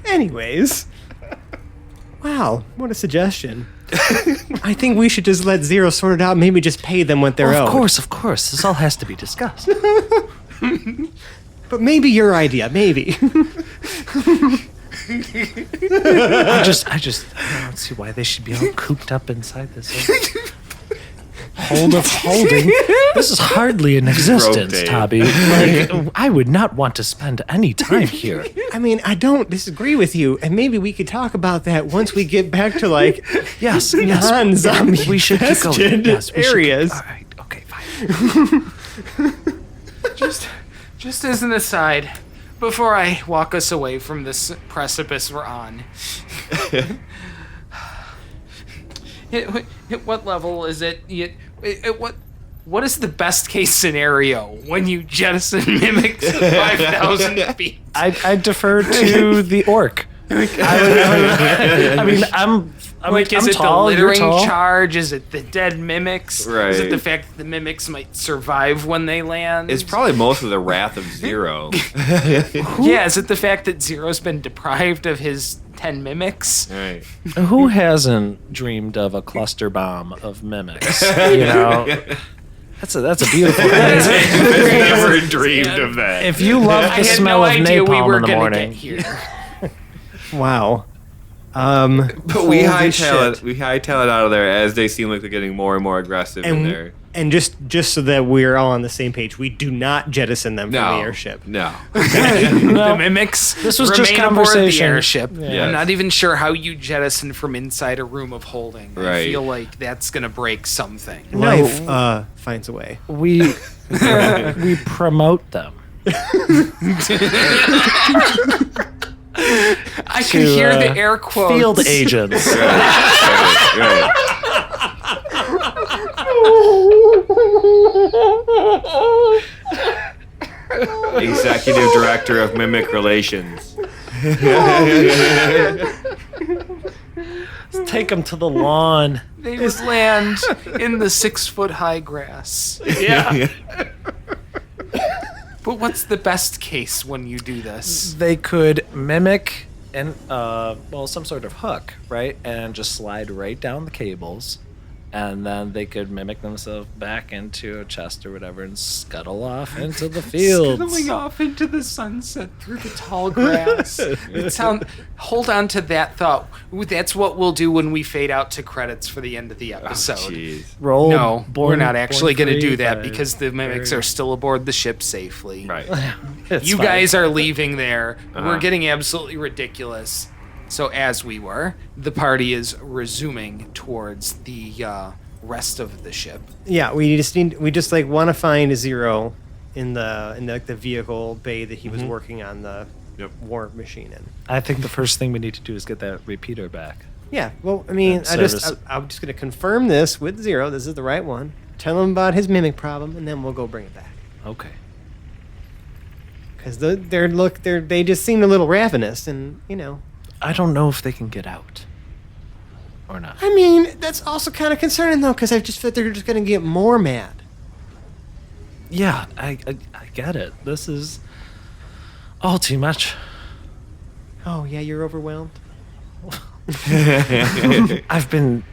Anyways, wow, what a suggestion. I think we should just let Zero sort it out. Maybe just pay them what they're owed. of course, this all has to be discussed. But maybe your idea, maybe. I don't see why they should be all cooped up inside this hold of holding. This is hardly in existence, Dave. Tabby. Like, I would not want to spend any time here. I mean, I don't disagree with you, and maybe we could talk about that once we get back to like Yes, non-zombie we should keep going. infested Yes, we should areas. all right, okay, fine. Just as an aside, before I walk us away from this precipice we're on, at what level is it? What is the best case scenario when you jettison mimics at 5,000 feet? I defer to the orc. I mean, I'm Like, is I'm it tall, the you're littering tall. charge? Is it the dead mimics? Right. Is it the fact that the mimics might survive when they land? It's probably most of the wrath of Zero. Yeah, is it the fact that Zero's been deprived of his 10 mimics? Right. Who hasn't dreamed of a cluster bomb of mimics? That's a beautiful thing. Never dreamed of that. If you love I the had smell no of idea we napalm were in the gonna morning, get here. Wow. But we holy hightail it. shit. We hightail it out of there as they seem like they're getting more and more aggressive in there. And just so that we're all on the same page, we do not jettison them from the airship. No. The mimics This was just remain aboard the conversation. airship. Yeah. I'm not even sure how you jettison from inside a room of holding. I Right. feel like that's going to break something. Life finds a way. we promote them. I can hear the air quotes. Field agents. Right. Executive Director of Mimic Relations. Take them to the lawn. They just land in the 6-foot high grass. Yeah. But what's the best case when you do this? They could mimic some sort of hook, right? And just slide right down the cables and then they could mimic themselves back into a chest or whatever and scuttle off into the fields. Scuttling off into the sunset through the tall grass. Hold on to that thought. That's what we'll do when we fade out to credits for the end of the episode. Jeez. Roll. No, we're not Born actually going to Free do that by because the mimics are still aboard the ship safely. Right. It's You fine. guys are leaving there. Uh-huh. We're getting absolutely ridiculous. So as we were, the party is resuming towards the rest of the ship. Yeah, we just want to find a Zero in the vehicle bay that he was working on the Yep. war machine in. I think the first thing we need to do is get that repeater back. Yeah, well, I mean, And service. I'm just going to confirm this with Zero. This is the right one. Tell him about his mimic problem, and then we'll go bring it back. Okay. Because they just seem a little ravenous, and I don't know if they can get out or not. I mean, that's also kind of concerning though, because I just feel they're just going to get more mad. Yeah, I get it. This is all too much. Oh yeah, you're overwhelmed. I've been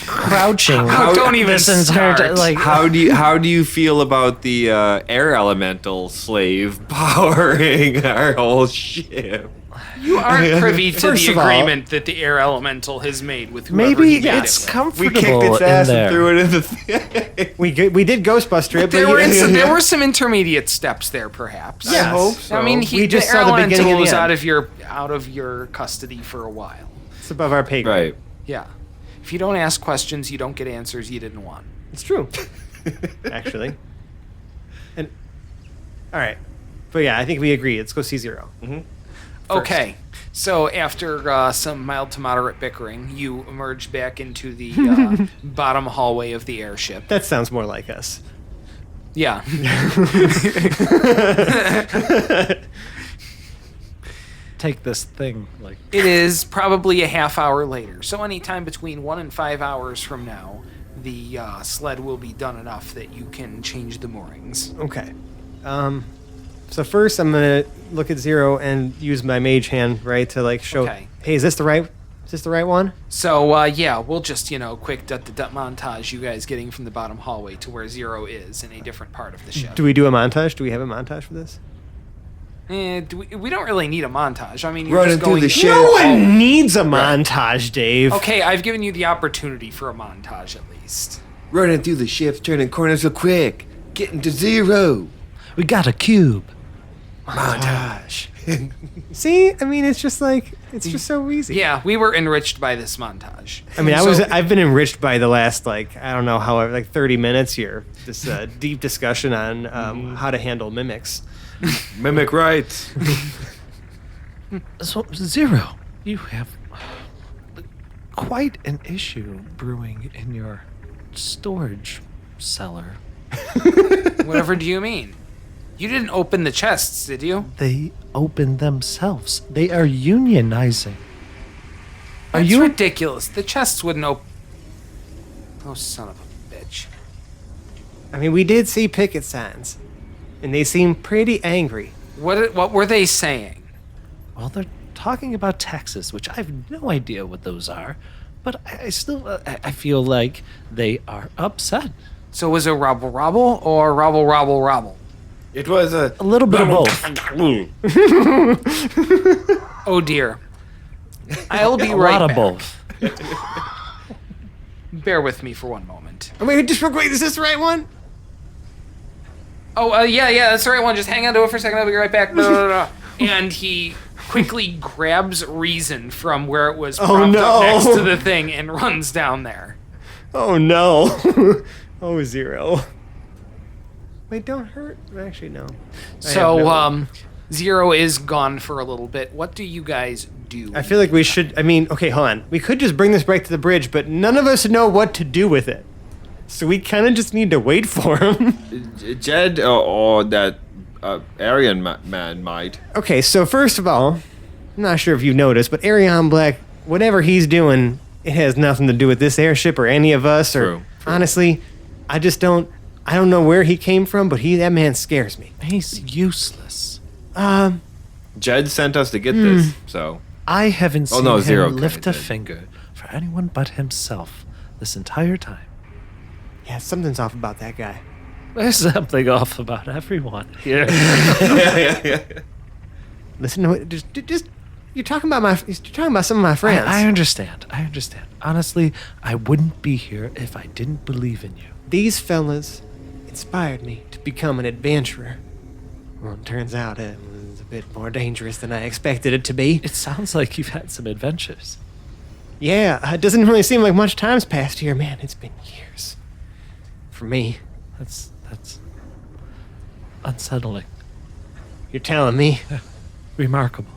crouching. Don't even this entire start. like How do you feel about the air elemental slave powering our whole ship? You aren't privy to First the of all- agreement that the air elemental has made with whoever maybe he made it's it with. comfortable We kicked its ass in there. and threw it in the thing. We did Ghostbuster it, There but there were some intermediate steps there, perhaps. Yes. I hope so. I mean, We just the air saw the beginning elemental and the was end. out of your custody for a while. it's above our pay grade. Right. Yeah. If you don't ask questions, you don't get answers you didn't want. It's true, actually. And all right, but yeah, I think we agree. Let's go see Zero. Okay. So after some mild to moderate bickering, you emerge back into the bottom hallway of the airship. That sounds more like us. Yeah. Take this thing like It is probably a half hour later. So anytime between 1 and 5 hours from now, the sled will be done enough that you can change the moorings. Okay. So first, I'm gonna look at Zero and use my mage hand, right, to like show. Okay. Hey, is this the right one? So yeah, we'll just quick dut montage you guys getting from the bottom hallway to where Zero is in a different part of the ship. Do we do a montage? Do we have a montage for this? We don't really need a montage. I mean, you're Running just through going the to- ship. No one needs a montage, Dave. Okay, I've given you the opportunity for a montage at least. Running through the ships, turning corners so quick, getting to Zero. we got a cube. Montage. See, I mean, it's just so easy. Yeah, we were enriched by this montage. I mean, So- I've been enriched by the last I don't know, however, 30 minutes here. This deep discussion on how to handle mimics. Mimic rights. So Zero, you have quite an issue brewing in your storage cellar. Whatever do you mean? You didn't open the chests, did you? They open themselves. They are unionizing. That's you- ridiculous. The chests wouldn't open. Oh, son of a bitch. I mean, we did see picket signs, and they seem pretty angry. What were they saying? Well, they're talking about taxes, which I have no idea what those are, but I still I feel like they are upset. So was it robble robble or robble robble robble? It was a A little bit of both. Oh dear. I'll be A right lot of back. both. Bear with me for one moment. I mean, just real quick, is this the right one? Oh, yeah, that's the right one. Just hang on to it for a second. I'll be right back. Blah, blah, blah. And he quickly grabs Reason from where it was propped up no. next to the thing and runs down there. Oh no. Oh, Zero. Wait, don't hurt. Actually, no. So, Zero is gone for a little bit. What do you guys do? I feel like we should. I mean, okay, hold on. We could just bring this back to the bridge, but none of us know what to do with it. So we kind of just need to wait for him. Jed or that Aryan man might. Okay, so first of all, I'm not sure if you've noticed, but Arion Black, whatever he's doing, it has nothing to do with this airship or any of us. Or True. honestly, I don't know where he came from, but that man scares me. He's useless. Jed sent us to get this, so I haven't seen no, him Zero lift kinda a did. finger for anyone but himself this entire time. Yeah, something's off about that guy. There's something off about everyone here. Listen to it. Just you're talking about some of my friends. I understand. Honestly, I wouldn't be here if I didn't believe in you. These fellas inspired me to become an adventurer. Well, it turns out it was a bit more dangerous than I expected it to be. It sounds like you've had some adventures. Yeah, it doesn't really seem like much time's passed here, man. It's been years. For me. That's unsettling. You're telling me. Remarkable.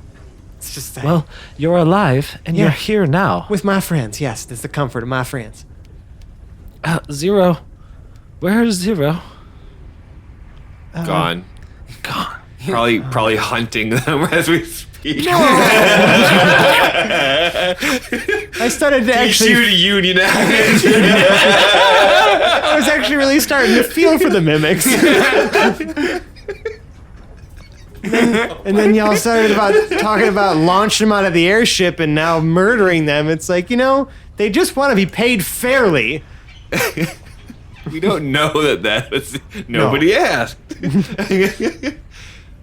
It's just that. Well, you're alive and Yeah. you're here now. With my friends, yes. That's the comfort of my friends. Zero. Where's Zero? Gone. Gone. Probably hunting them as we speak. I started to actually. You to unionize. I was actually really starting to feel for the mimics. And then y'all started talking about launching them out of the airship and now murdering them. It's like, they just want to be paid fairly. We don't know that was nobody asked.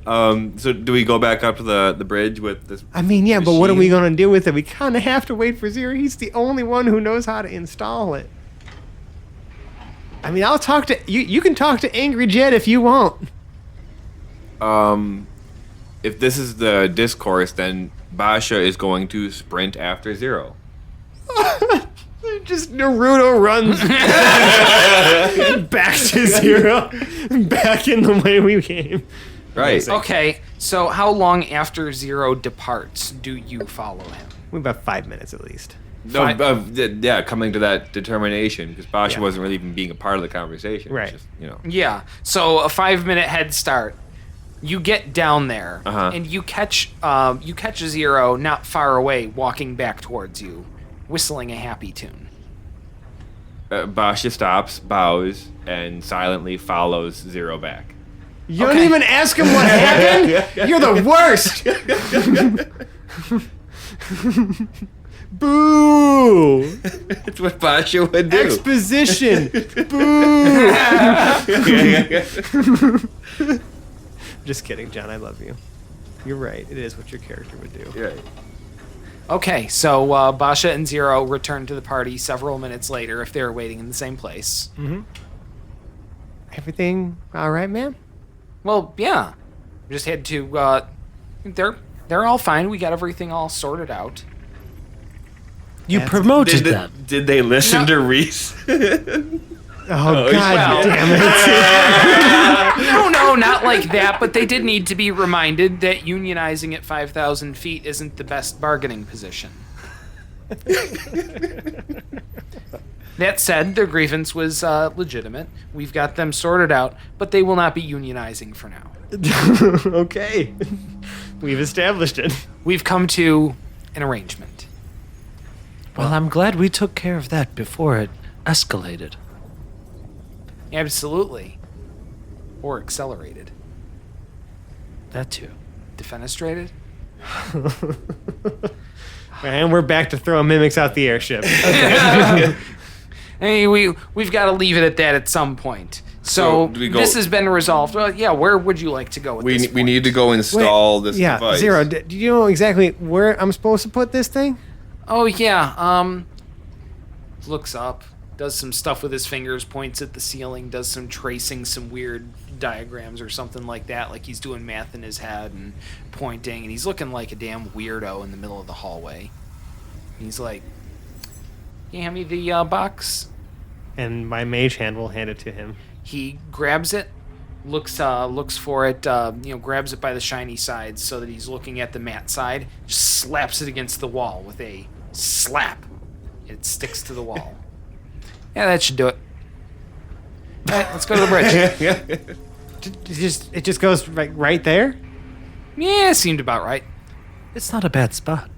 So do we go back up to the bridge with this? I mean, yeah, but what are we machine? going to do with it? We kind of have to wait for Zero. He's the only one who knows how to install it. I mean, I'll talk to you. You can talk to Angry Jet if you want. If this is the discourse, then Basha is going to sprint after Zero. Just Naruto runs back to Zero, back in the way we came. Right. Okay, so how long after Zero departs do you follow him? We have about 5 minutes at least. No, yeah, coming to that determination because Basha Yeah. wasn't really even being a part of the conversation. Right. It's just, Yeah, so a 5-minute head start. You get down there, Uh-huh. and you catch Zero not far away, walking back towards you, whistling a happy tune. Basha stops, bows, and silently follows Zero back. You don't even ask him what happened? You're the worst! Boo! That's what Basha would do. Exposition! Boo! Just kidding, John. I love you. You're right. It is what your character would do. Yeah. Okay, so Basha and Zero return to the party several minutes later if they're waiting in the same place. Everything all right, man? Well, yeah. We just had to, they're all fine. We got everything all sorted out. You That's- promoted them. Did they listen to Reese? Oh, God well. damn it. No, not like that, but they did need to be reminded that unionizing at 5,000 feet isn't the best bargaining position. That said, their grievance was legitimate. We've got them sorted out, but they will not be unionizing for now. Okay. We've established it. We've come to an arrangement. Well, I'm glad we took care of that before it escalated. Absolutely. Or accelerated. That too. Defenestrated? And we're back to throwing mimics out the airship. Hey, we've got to leave it at that at some point. So do we go- this has been resolved. Well, yeah, where would you like to go with this We point? need to go install this yeah, device. Zero, do you know exactly where I'm supposed to put this thing? Oh, yeah. Looks up, does some stuff with his fingers, points at the ceiling, does some tracing, some weird diagrams or something like that, like he's doing math in his head and pointing, and he's looking like a damn weirdo in the middle of the hallway. And he's like, "Can you hand me the box?" And my mage hand will hand it to him. He grabs it, looks for it, grabs it by the shiny sides so that he's looking at the matte side, just slaps it against the wall with a slap. It sticks to the wall. Yeah, that should do it. All right, let's go to the bridge. It just goes right there? Yeah, it seemed about right. It's not a bad spot.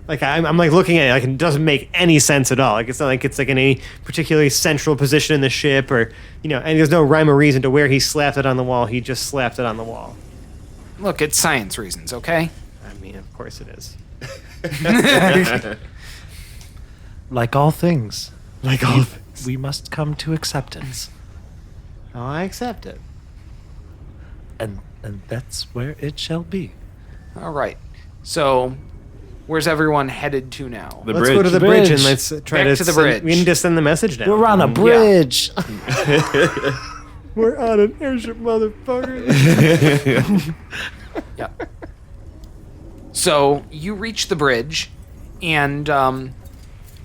Like I'm like looking at it, like it doesn't make any sense at all. Like it's not like it's like in any particularly central position in the ship, or and there's no rhyme or reason to where he slapped it on the wall. He just slapped it on the wall. Look, it's science reasons, okay? I mean, of course it is. Like all things. Like all things. we must come to acceptance. Oh, I accept it. And that's where it shall be. All right. So, where's everyone headed to now? The Let's bridge. go to the The bridge bridge. and let's try Back to to the send- bridge. We need to send the message down. We're on a bridge. We're on an airship, motherfucker. Yeah. So you reach the bridge, and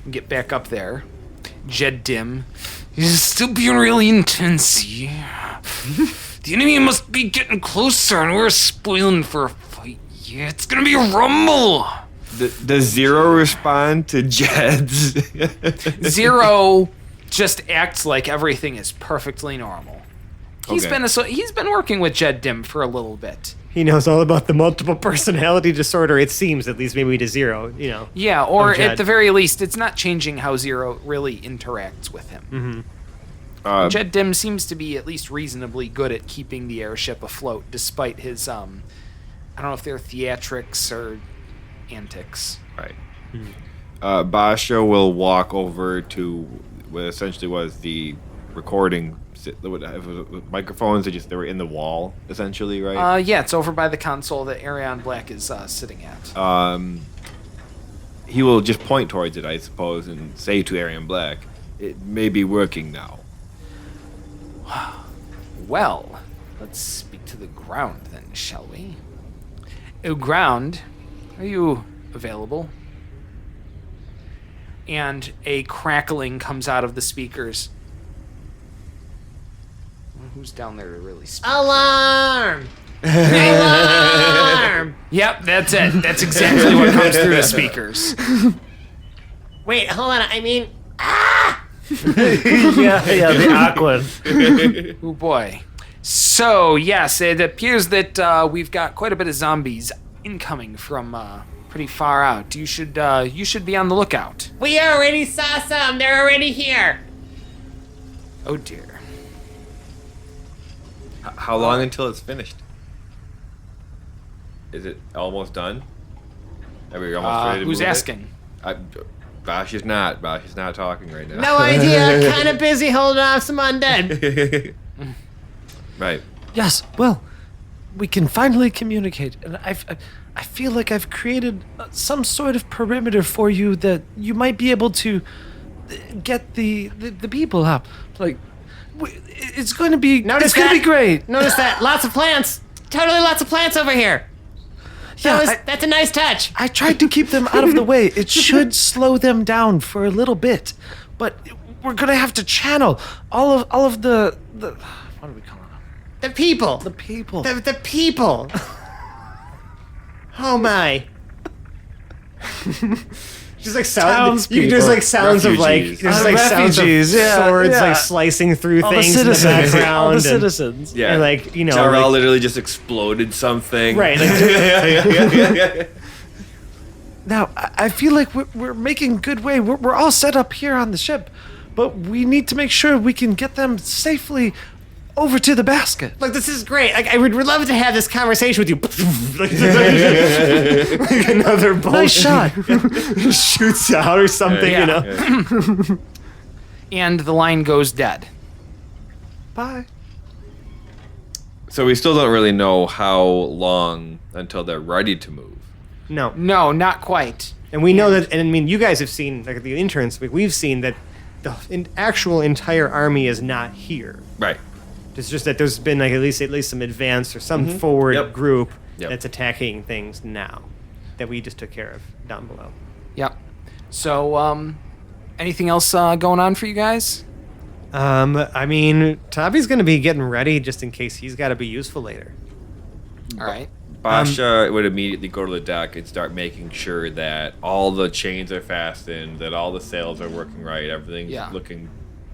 get back up there. Jed Dim is still being really intense. Yeah. The enemy must be getting closer, and we're spoiling for a fight. Yeah, it's gonna be a rumble. Does Zero respond to Jed's? Zero just acts like everything is perfectly normal. He's Okay. he's been working with Jed Dim for a little bit. He knows all about the multiple personality disorder, it seems, at least maybe to Zero, you know. Yeah, or Jed. at the very least, it's not changing how Zero really interacts with him. Jed Dim seems to be at least reasonably good at keeping the airship afloat, despite his, I don't know if they're theatrics or antics. Right. Basha will walk over to what essentially was the recording microphones. They were in the wall, essentially, right? Yeah, it's over by the console that Arion Black is sitting at. He will just point towards it, I suppose, and say to Arian Black, "It may be working now." Well, let's speak to the ground then, shall we? Oh, ground, are you available? And a crackling comes out of the speakers. Who's down there to really speak? Alarm! Alarm! Yep, that's it. That's exactly what comes through the speakers. Wait, hold on. I mean, yeah, the awkward. Oh boy. So, yes, it appears that we've got quite a bit of zombies incoming from pretty far out. You should be on the lookout. we already saw some. They're already here. Oh dear. How long until it's finished? Is it almost done? Are we almost ready to Who's move it? asking? Bash is not. Bash is not talking right now. No idea. Kind of busy holding off some undead. Right. Yes, well, we can finally communicate, and I feel like I've created some sort of perimeter for you that you might be able to get the people up. Like, it's going to be Notice it's going to that? be great. Notice that. Lots of plants. Totally lots of plants over here. Yeah, That's a nice touch. I tried to keep them out of the way. It should slow them down for a little bit, but we're gonna have to channel all of the what are we calling them? The people. The people. The people. Oh my. Just like sounds. You can just like sounds of like Refugees. there's like sounds of Refugees, yeah, swords yeah. like slicing through all the things in the citizens. background. All the and- citizens. Yeah. And like, you know, Jarrell like- literally just exploded something. Right. Like, Now, I feel like we're making good way. We're all set up here on the ship, but we need to make sure we can get them safely over to the basket. look, this is great. Like, I would love to have this conversation with you. like another bolt Nice shot. shoots out or something, Yeah. you know. And the line goes dead. Bye. So we still don't really know how long until they're ready to move. No. No, not quite. And we know that, and I mean, you guys have seen, like the interns, we've seen that the actual entire army is not here. Right. It's just that there's been like at least some advance or some forward Yep. group Yep. that's attacking things now that we just took care of down below. Yep. So, anything else going on for you guys? I mean, Tabby's gonna be getting ready just in case he's got to be useful later. All right. Basha would immediately go to the deck and start making sure that all the chains are fastened, that all the sails are working right, everything's Yeah. looking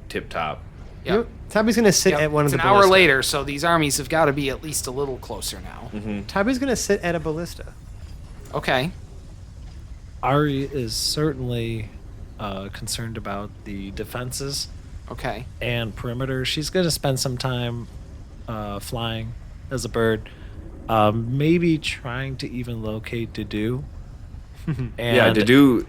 tip top. Yep. Tabby's gonna sit Yep. at one It's of the an hour ballista. later, so these armies have got to be at least a little closer now. Tabby's gonna sit at a ballista. Okay. Ari is certainly concerned about the defenses Okay. and perimeter. She's going to spend some time flying as a bird, maybe trying to even locate Dedu and Yeah, to do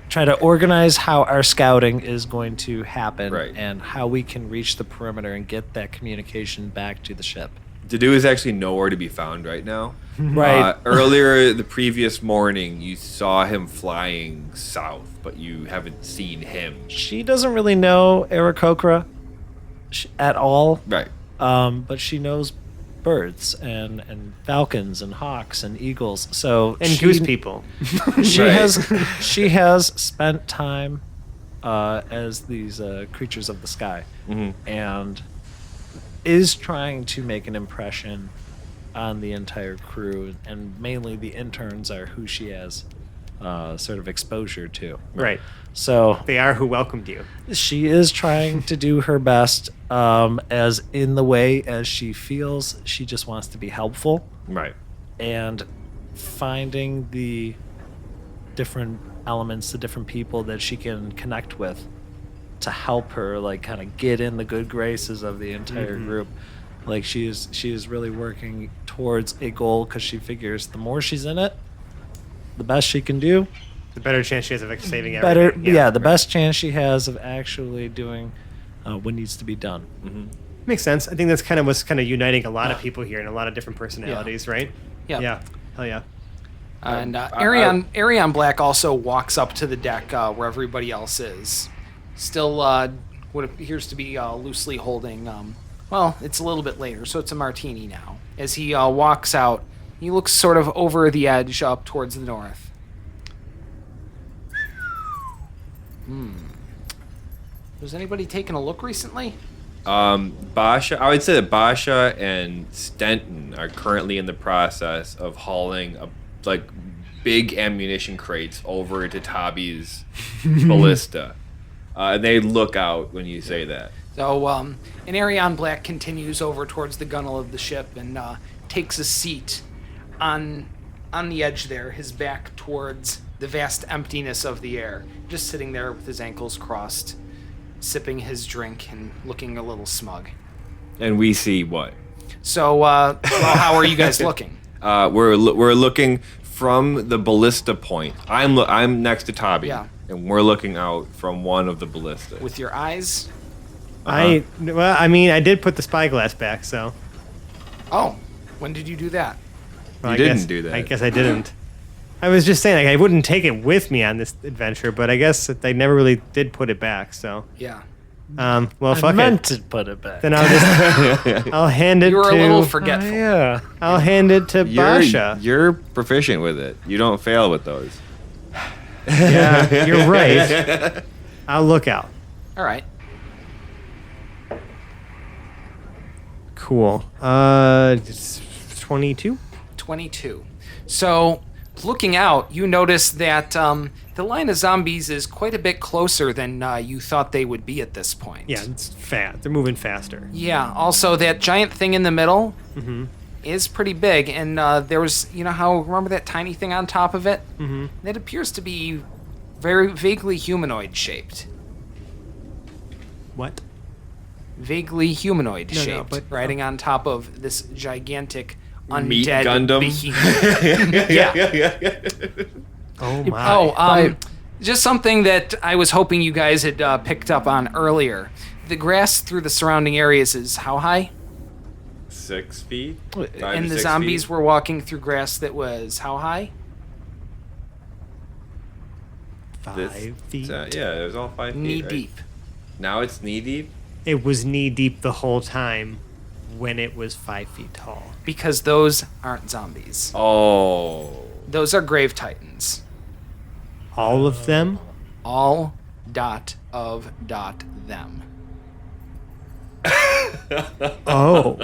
try to organize how our scouting is going to happen Right. and how we can reach the perimeter and get that communication back to the ship. Dadu is actually nowhere to be found right now. Right. Earlier the previous morning, you saw him flying south, but you haven't seen him. She doesn't really know Aarakocra at all, Right. but she knows birds and falcons and hawks and eagles. So And she, goose people. She Right. she has spent time as these creatures of the sky, and is trying to make an impression on the entire crew, and mainly the interns are who she has sort of exposure to. Right. So They are who welcomed you. she is trying to do her best, as in the way as she feels. She just wants to be helpful, Right. and finding the different elements, the different people that she can connect with to help her, like, kind of get in the good graces of the entire group. Like, she is really working towards a goal because she figures the more she's in it, the best she can do, The better chance she has of saving better. everything. Yeah, the best chance she has of actually doing what needs to be done. Makes sense. I think that's kind of what's kind of uniting a lot of people here and a lot of different personalities, right? Yep. Yeah. Hell yeah. And Arion Black also walks up to the deck where everybody else is. Still what appears to be loosely holding, well, it's a little bit later, so it's a martini now. As he walks out, he looks sort of over the edge up towards the north. Was anybody taking a look recently? Basha, I would say that Basha and Stenton are currently in the process of hauling big ammunition crates over to Tabby's ballista. And they look out when you say that. So, and Arion Black continues over towards the gunwale of the ship and takes a seat on the edge there, his back towards the vast emptiness of the air, just sitting there with his ankles crossed, sipping his drink and looking a little smug. And we see what? So, well, how are you guys looking? We're looking from the ballista point. I'm next to Tabby. Yeah. And we're looking out from one of the ballistas. With your eyes? I mean, I did put the spyglass back, so. Oh, when did you do that? Well, You I didn't guess- do that. I guess I didn't. I was just saying, like, I wouldn't take it with me on this adventure, but I guess I never really did put it back. So, Yeah. well, I fuck meant it. to put it back. Then I'll just, I'll hand it You were to. a little Oh, forgetful. yeah. I'll hand it to Basha. You're proficient with it. You don't fail with those. Yeah, you're right. I'll look out. All right. Cool. It's 22. 22. So, looking out, you notice that the line of zombies is quite a bit closer than you thought they would be at this point. Yeah, it's fast. They're moving faster. Yeah. Also, that giant thing in the middle is pretty big, and there's, remember that tiny thing on top of it? Mm-hmm. That appears to be very vaguely humanoid shaped. What? Vaguely humanoid No, shaped, but- riding on top of this gigantic Meat undead Gundam? behemoth. Yeah. Oh my. Just something that I was hoping you guys had picked up on earlier. The grass through the surrounding areas is how high? 6 feet? And the zombies were walking through grass that was how high? 5 feet. Yeah, it was all 5 feet. Knee right? deep. Now it's knee deep? It was knee deep the whole time when it was 5 feet tall. Because those aren't zombies. Oh. Those are grave titans. All of them? All of them. Oh.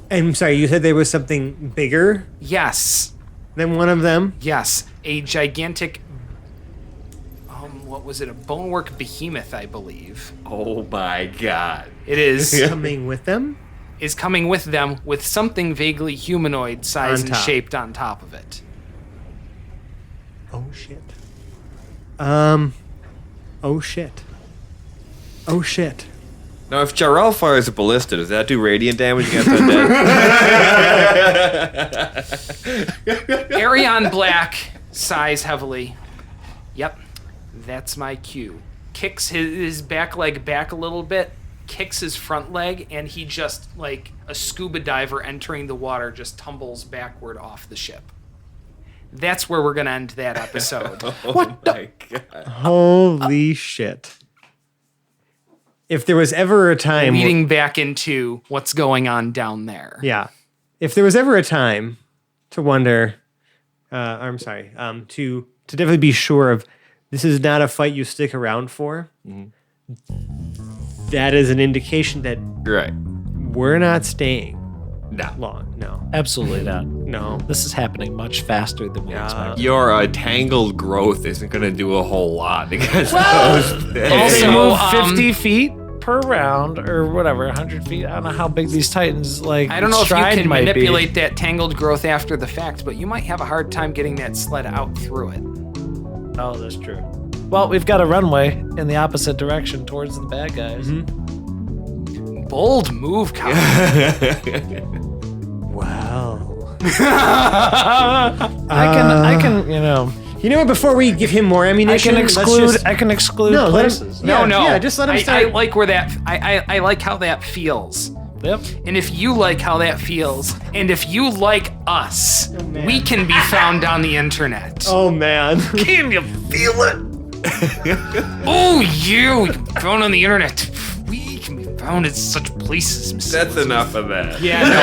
And I'm sorry, you said there was something bigger Yes. than one of them? Yes. A gigantic, what was it? A bonework behemoth, I believe. Oh my god. It is. Coming with them? Is coming with them with something vaguely humanoid sized On and top. shaped on top of it. Oh shit. Oh shit. Oh shit. Now, if Jarrell fires a ballista, does that do radiant damage against undead? Arion Black sighs heavily. Yep, that's my cue. Kicks his back leg back a little bit, kicks his front leg, and he just, like a scuba diver entering the water, just tumbles backward off the ship. That's where we're going to end that episode. What the? God. Holy shit. If there was ever a time... Leading back into what's going on down there. Yeah. If there was ever a time to wonder... to definitely be sure of this is not a fight you stick around for, that is an indication that Right. we're not staying No. long. No. Absolutely not. No. This is happening much faster than we expected. Your tangled growth isn't going to do a whole lot because Also, They move 50 feet per round or whatever, 100 feet. I don't know how big these titans like. I don't know if you stride can might be. manipulate that tangled growth after the fact, but you might have a hard time getting that sled out through it. Oh, that's true. Well, we've got a runway in the opposite direction towards the bad guys. Bold move, Kyle. Wow. I can, you know, You know what? Before we give him more I ammunition, can let's exclude. just- I can exclude No, let him- places. No, Yeah, no. yeah, just let him I start. like where that. I like how that feels. Yep. And if you like how that feels, and if you like us, man. we can be found on the internet. Oh man. Can you feel it? Oh, you can be found on the internet. We can be found in such places. Mr. that's enough of that. Yeah, no,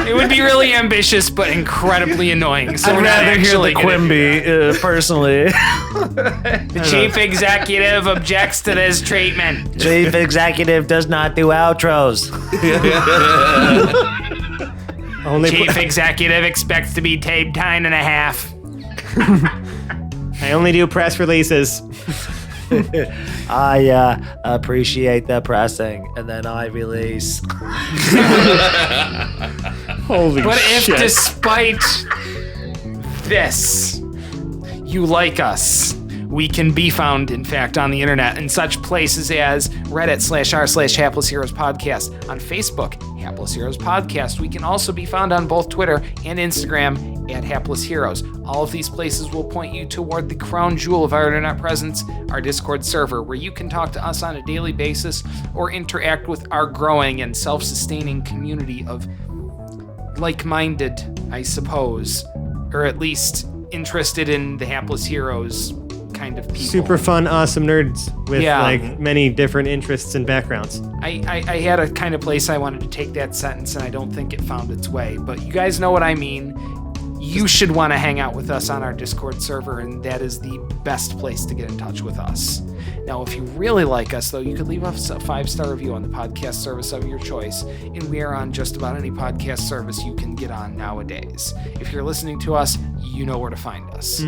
it would be really ambitious, but incredibly annoying. So I'd we're not rather hear actually the gonna do Quimby, personally. that. The chief executive objects to this treatment. Chief executive does not do outros. Only Chief executive expects to be taped 9.5. I only do press releases. I appreciate the pressing, and then I release. Holy But if shit. despite this, you like us, we can be found, in fact, on the internet in such places as Reddit/r/Hapless Heroes Podcast, on Facebook, Hapless Heroes Podcast. We can also be found on both Twitter and Instagram at Hapless Heroes. All of these places will point you toward the crown jewel of our internet presence, our Discord server, where you can talk to us on a daily basis or interact with our growing and self-sustaining community of like-minded, I suppose, or at least interested in the Hapless Heroes kind of people. Super fun, awesome nerds with Yeah. like many different interests and backgrounds. I had a kind of place I wanted to take that sentence, and I don't think it found its way, but you guys know what I mean. You should want to hang out with us on our Discord server, and that is the best place to get in touch with us. Now, if you really like us, though, you could leave us a 5-star review on the podcast service of your choice, and we are on just about any podcast service you can get on nowadays. If you're listening to us, you know where to find us.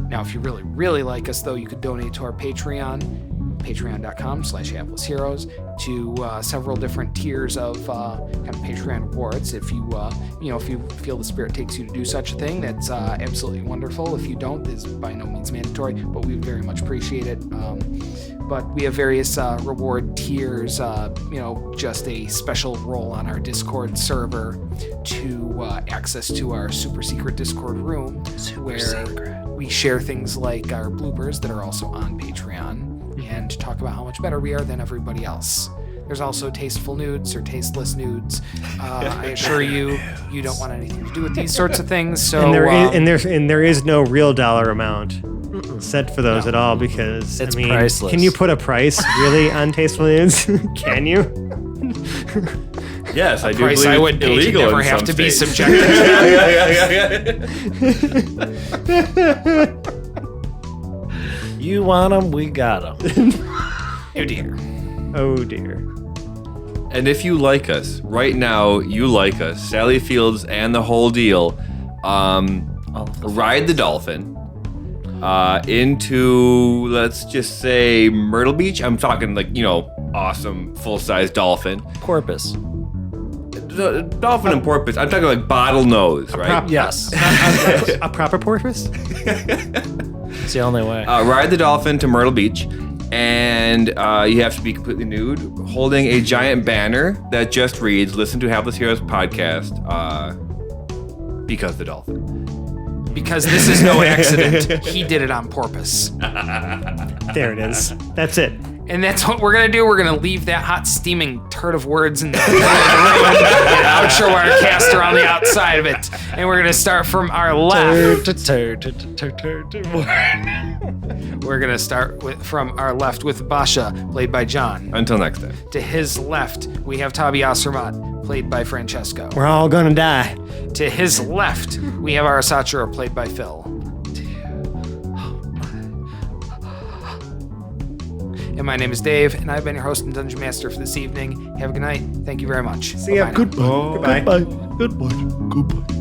Now, if you really, really like us, though, you could donate to our Patreon, patreon.com/haplessheroes, to several different tiers of kind of Patreon rewards. If you, if you feel the spirit takes you to do such a thing, that's absolutely wonderful. If you don't, it's by no means mandatory, but we would very much appreciate it. But we have various reward tiers, just a special role on our Discord server to access to our super secret Discord room, we share things like our bloopers that are also on Patreon and talk about how much better we are than everybody else. There's also tasteful nudes or tasteless nudes. I assure you, you don't want anything to do with these sorts of things. So And there is no real dollar amount set for those at all because It's I mean, priceless. can you put a price really on tasteful nudes? Can you? Yes, I do price believe I would it's pay to illegal never in have some to be states. subjected to that. You want them, we got them. Oh dear. Oh dear. And if you like us, right now, you like us, Sally Fields and the whole deal, ride the dolphin into, let's just say, Myrtle Beach. I'm talking like, awesome full-size dolphin. Porpoise. Dolphin and porpoise. I'm talking like bottlenose, right? Yes. A proper porpoise? It's the only way. Ride the dolphin to Myrtle Beach, and you have to be completely nude, holding a giant banner that just reads, "Listen to Hapless Heroes Podcast." Because the dolphin. Because this is no accident. He did it on purpose. There it is. That's it. And that's what we're going to do. We're going to leave that hot, steaming turd of words in the middle of the room and outro our caster on the outside of it. And we're going to start from our left. We're going to start from our left with Basha, played by John. Until next time. To his left, we have Tabi Asramat, played by Francesco. We're all gonna die. To his left, we have Arasachura, played by Phil. And my name is Dave, and I've been your host and Dungeon Master for this evening. Have a good night. Thank you very much. See ya. Bye-bye now. Goodbye. Goodbye. Goodbye.